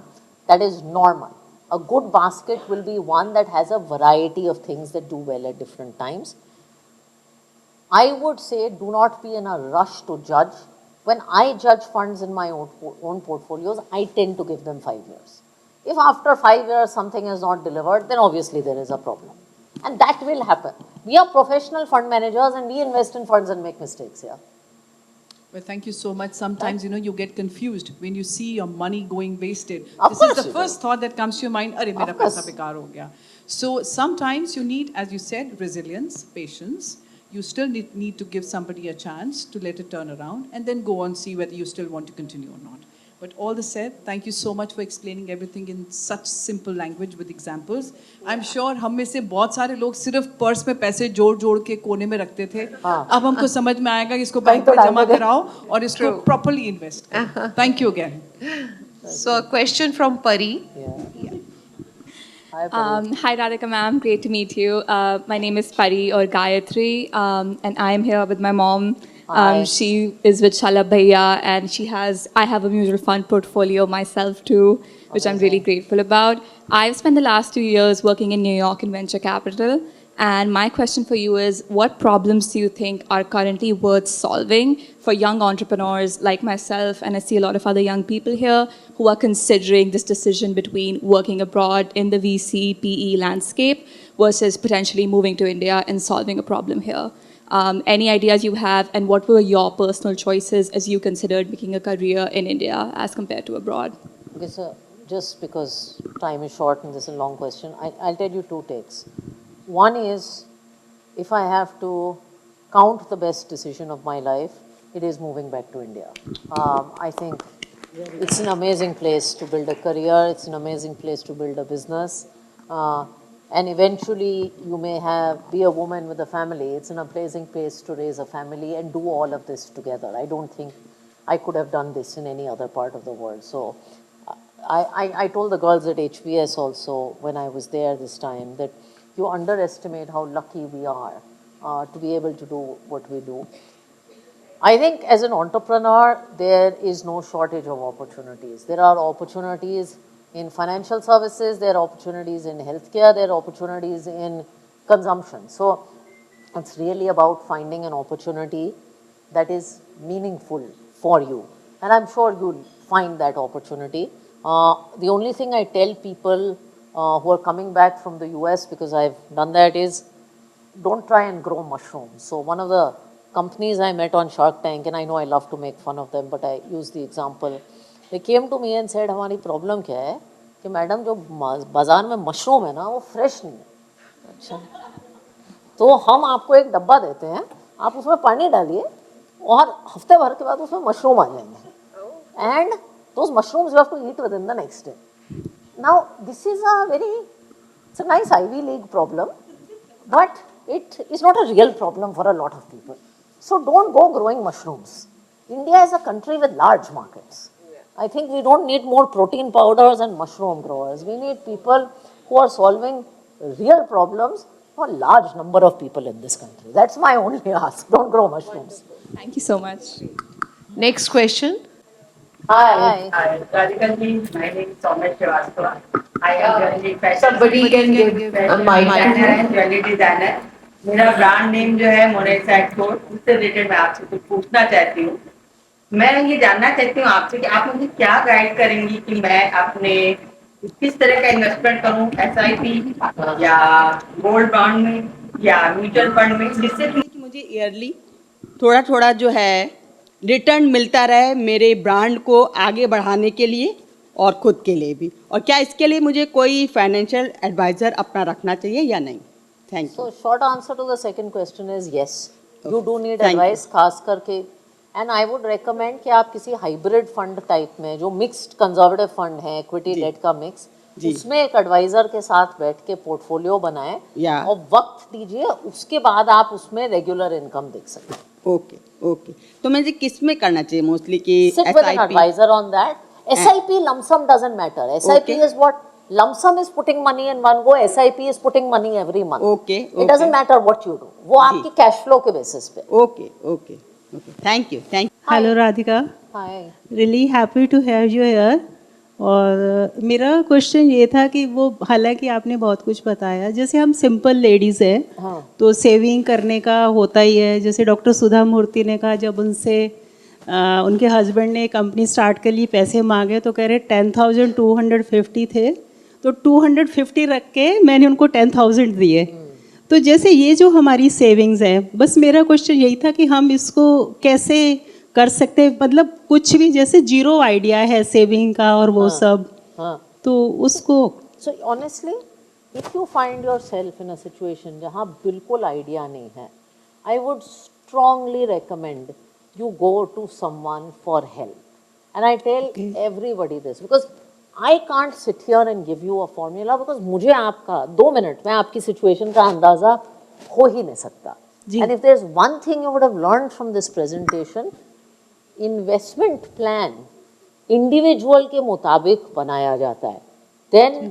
That is normal. A good basket will be one that has a variety of things that do well at different times. I would say do not be in a rush to judge. When I judge funds in my own portfolios, I tend to give them 5 years. If after 5 years something is not delivered, then obviously there is a problem. And that will happen. We are professional fund managers and we invest in funds and make mistakes here. Well, thank you so much. Sometimes, you get confused when you see your money going wasted. Of This course is the you first thought that comes to your mind, "Arey, mera course. paisa bekar ho gaya." So sometimes you need, as you said, resilience, patience. You still need to give somebody a chance to let it turn around and then go on see whether you still want to continue or not. But all this said, thank you so much for explaining everything in such simple language with examples. I'm sure हम में से बहुत सारे लोग सिर्फ purse में पैसे जोड़ के कोने में रखते थे. अब हमको समझ में आएगा कि इसको बैंक में जमा कराओ और इसको properly invest करो. Thank you again. So a question from Pari. Hi, Radhika ma'am. Great to meet you. My name is Pari or Gayatri, and I am here with my mom. Hi. She is with Shalabh Bhaiya, and I have a mutual fund portfolio myself too, which I'm really grateful about. I've spent the last 2 years working in New York in venture capital. And my question for you is, what problems do you think are currently worth solving for young entrepreneurs like myself, and I see a lot of other young people here who are considering this decision between working abroad in the VC, PE landscape versus potentially moving to India and solving a problem here? Any ideas you have, and what were your personal choices as you considered making a career in India as compared to abroad? Okay, so just because time is short and this is a long question, I'll tell you 2 takes. One is, if I have to count the best decision of my life, it is moving back to India. I think it's an amazing place to build a career, it's an amazing place to build a business. And eventually you may be a woman with a family. It's an amazing place to raise a family and do all of this together. I don't think I could have done this in any other part of the world. So I told the girls at HBS also when I was there this time that you underestimate how lucky we are to be able to do what we do. I think as an entrepreneur, there is no shortage of opportunities. There are opportunities in financial services, there are opportunities in healthcare, there are opportunities in consumption. So it's really about finding an opportunity that is meaningful for you. And I'm sure you'll find that opportunity. The only thing I tell people who are coming back from the US, because I've done that, is don't try and grow mushrooms. So one of the companies I met on Shark Tank, and I know I love to make fun of them, but I use the example. They came to me and said, हमारी problem क्या है कि madam जो बाजार में mushroom है ना वो फ्रेश नहीं है. अच्छा, तो हम आपको एक डब्बा देते हैं, आप उसमें पानी डालिए और हफ्ते भर के बाद उसमें मशरूम आ जाएंगे. And those mushrooms you have to eat within the next day. Now this is it's a nice Ivy League problem, but it is not a real problem for a lot of people. So don't go growing mushrooms. India is a country with large markets. I think we don't need more protein powders and mushroom growers. We need people who are solving real problems for a large number of people in this country. That's my only ask. Don't grow mushrooms. Thank you so much. Next question. Hi. Hi, Radhika ji, my name is Soumya Srivastava. I am jewelry fashion Somebody can give a mic. designer and jewelry designer. मेरा brand name जो है मोनेसा export, उससे related मैं आपसे कुछ पूछना चाहती हूँ. मैं ये जानना चाहती हूँ आपसे कि आप मुझे क्या गाइड करेंगी कि मैं अपने किस तरह का इन्वेस्टमेंट करूँ, SIP या गोल्ड बॉन्ड में या म्यूचुअल फंड में, जिससे कि मुझे ईयरली थोड़ा थोड़ा जो है रिटर्न मिलता रहे मेरे ब्रांड को आगे बढ़ाने के लिए और खुद के लिए भी. और क्या इसके लिए मुझे कोई फाइनेंशियल एडवाइजर अपना रखना चाहिए या नहीं? Thank you. So short answer to the second question is yes. You do need Thank you. advice खास करके, and I would recommend कि आप किसी hybrid fund type में जो mixed conservative fund है, equity debt का mix, उसमें एक advisor के साथ बैठ के portfolio बनाएं Yeah. और वक्त दीजिए, उसके बाद आप उसमें regular income देख सकते हैं. Okay okay. तो मुझे किस में करना चाहिए मोस्टली कि Sit with an advisor on that. SIP lump sum doesn't matter. SIP Okay. is what lump sum is putting money in one go. SIP is putting money every month. Okay, It doesn't matter what you do. वो आपकी cash flow के basis पे. Okay okay okay. Thank you. Hello Radhika, Hi. Really happy to have you here. और मेरा question ये था कि वो हालांकि आपने बहुत कुछ बताया, जैसे हम सिंपल लेडीज़ हैं तो सेविंग करने का होता ही है. जैसे डॉक्टर सुधा मूर्ति ने कहा जब उनसे उनके हस्बैंड ने कंपनी स्टार्ट के लिए पैसे मांगे तो कह रहे 10,250 थे, तो 250 रख के मैंने उनको 10,000 दिए. तो जैसे ये जो हमारी सेविंग्स हैं, बस मेरा क्वेश्चन यही था कि हम इसको कैसे कर सकते हैं, मतलब कुछ भी जैसे जीरो आइडिया है सेविंग का और वो सब, तो उसको. So honestly, if you find yourself in a situation जहाँ बिल्कुल आइडिया नहीं है, I would strongly recommend you go to someone for help. And I tell everybody this because I can't sit here and give you a formula because मुझे आपका 2 minute में आपकी situation का अंदाजा हो ही नहीं सकता. And if there's one thing you would have learned from this presentation, investment plan individual के मुताबिक बनाया जाता है. Then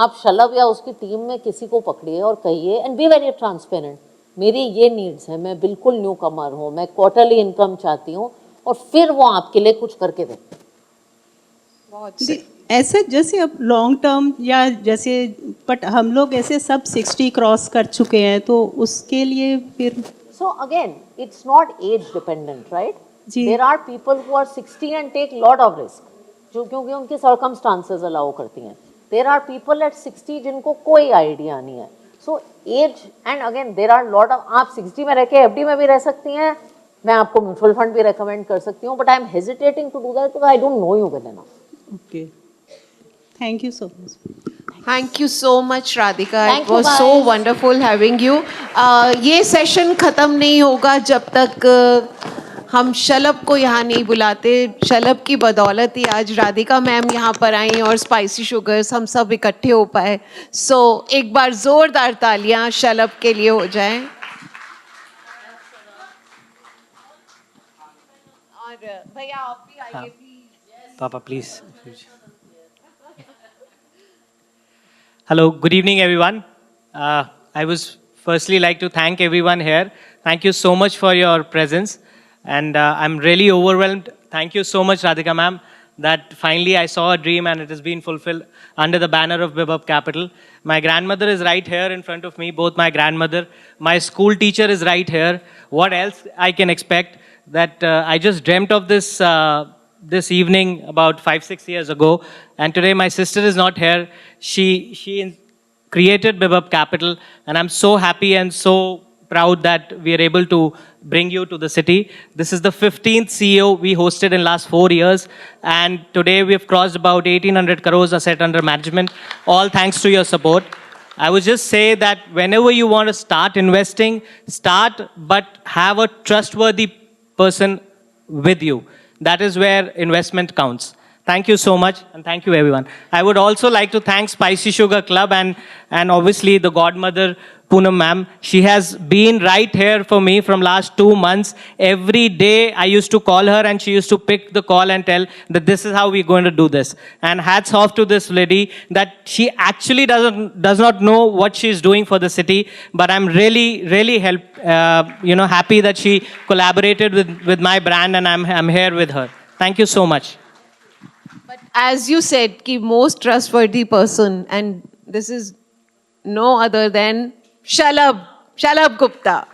आप शलभ या उसकी टीम में किसी को पकड़िए और कहिए and be very transparent. मेरी ये नीड्स है, मैं बिल्कुल न्यू कमर हूँ, मैं क्वार्टरली इनकम चाहती हूँ, और फिर वो आपके लिए कुछ करके देते. ऐसे जैसे अब लॉन्ग टर्म या जैसे, बट हम लोग ऐसे सब 60 क्रॉस कर चुके हैं तो उसके लिए फिर. So again, it's not age dependent, right? Ji. There are people who are 60 and take lot of risk, जो क्योंकि उनकी circumstances allow करती हैं. There are people at 60 जिनको कोई आइडिया नहीं है. So age, and again there are lot of, आप 60 में रह के FD में भी रह सकती हैं, मैं आपको म्यूचुअल फंड भी recommend कर सकती हूँ, but I am hesitating to do that because I don't know you well enough. Okay, thank you so much. Thank you so much, Radhika. Thank It you, was so guys. wonderful having you. ये session ख़त्म नहीं होगा जब तक हम शलभ को यहाँ नहीं बुलाते. शलभ की बदौलत ही आज राधिका मैम यहाँ पर आई और स्पाइसी शुगर्स हम सब इकट्ठे हो पाए. सो एक बार ज़ोरदार तालियाँ शलभ के लिए हो जाएं. और भैया आप भी आइए please. Papa, please. Hello, good evening, everyone. I would firstly like to thank everyone here. Thank you so much for your presence. And I'm really overwhelmed. Thank you so much, Radhika ma'am, that finally I saw a dream and it has been fulfilled under the banner of Bibhup Capital. My grandmother is right here in front of me, both my grandmother. My school teacher is right here. What else I can expect? That I just dreamt of this this evening about 5-6 years ago, and today my sister is not here. She created Bibhup Capital, and I'm so happy and so proud that we are able to bring you to the city. This is the 15th CEO we hosted in last 4 years, and today we have crossed about 1800 crores asset under management, all thanks to your support. I would just say that whenever you want to start investing, start, but have a trustworthy person with you. That is where investment counts. Thank you so much, and thank you everyone. I would also like to thank Spicy Sugar Club and obviously the godmother, Poonam ma'am. She has been right here for me from last 2 months. Every day I used to call her and she used to pick the call and tell that this is how we're going to do this. And hats off to this lady that she actually does not know what she's doing for the city, but I'm really happy that she collaborated with my brand, and I'm here with her. Thank you so much. But as you said, ki most trustworthy person, and this is no other than Shalabh Gupta.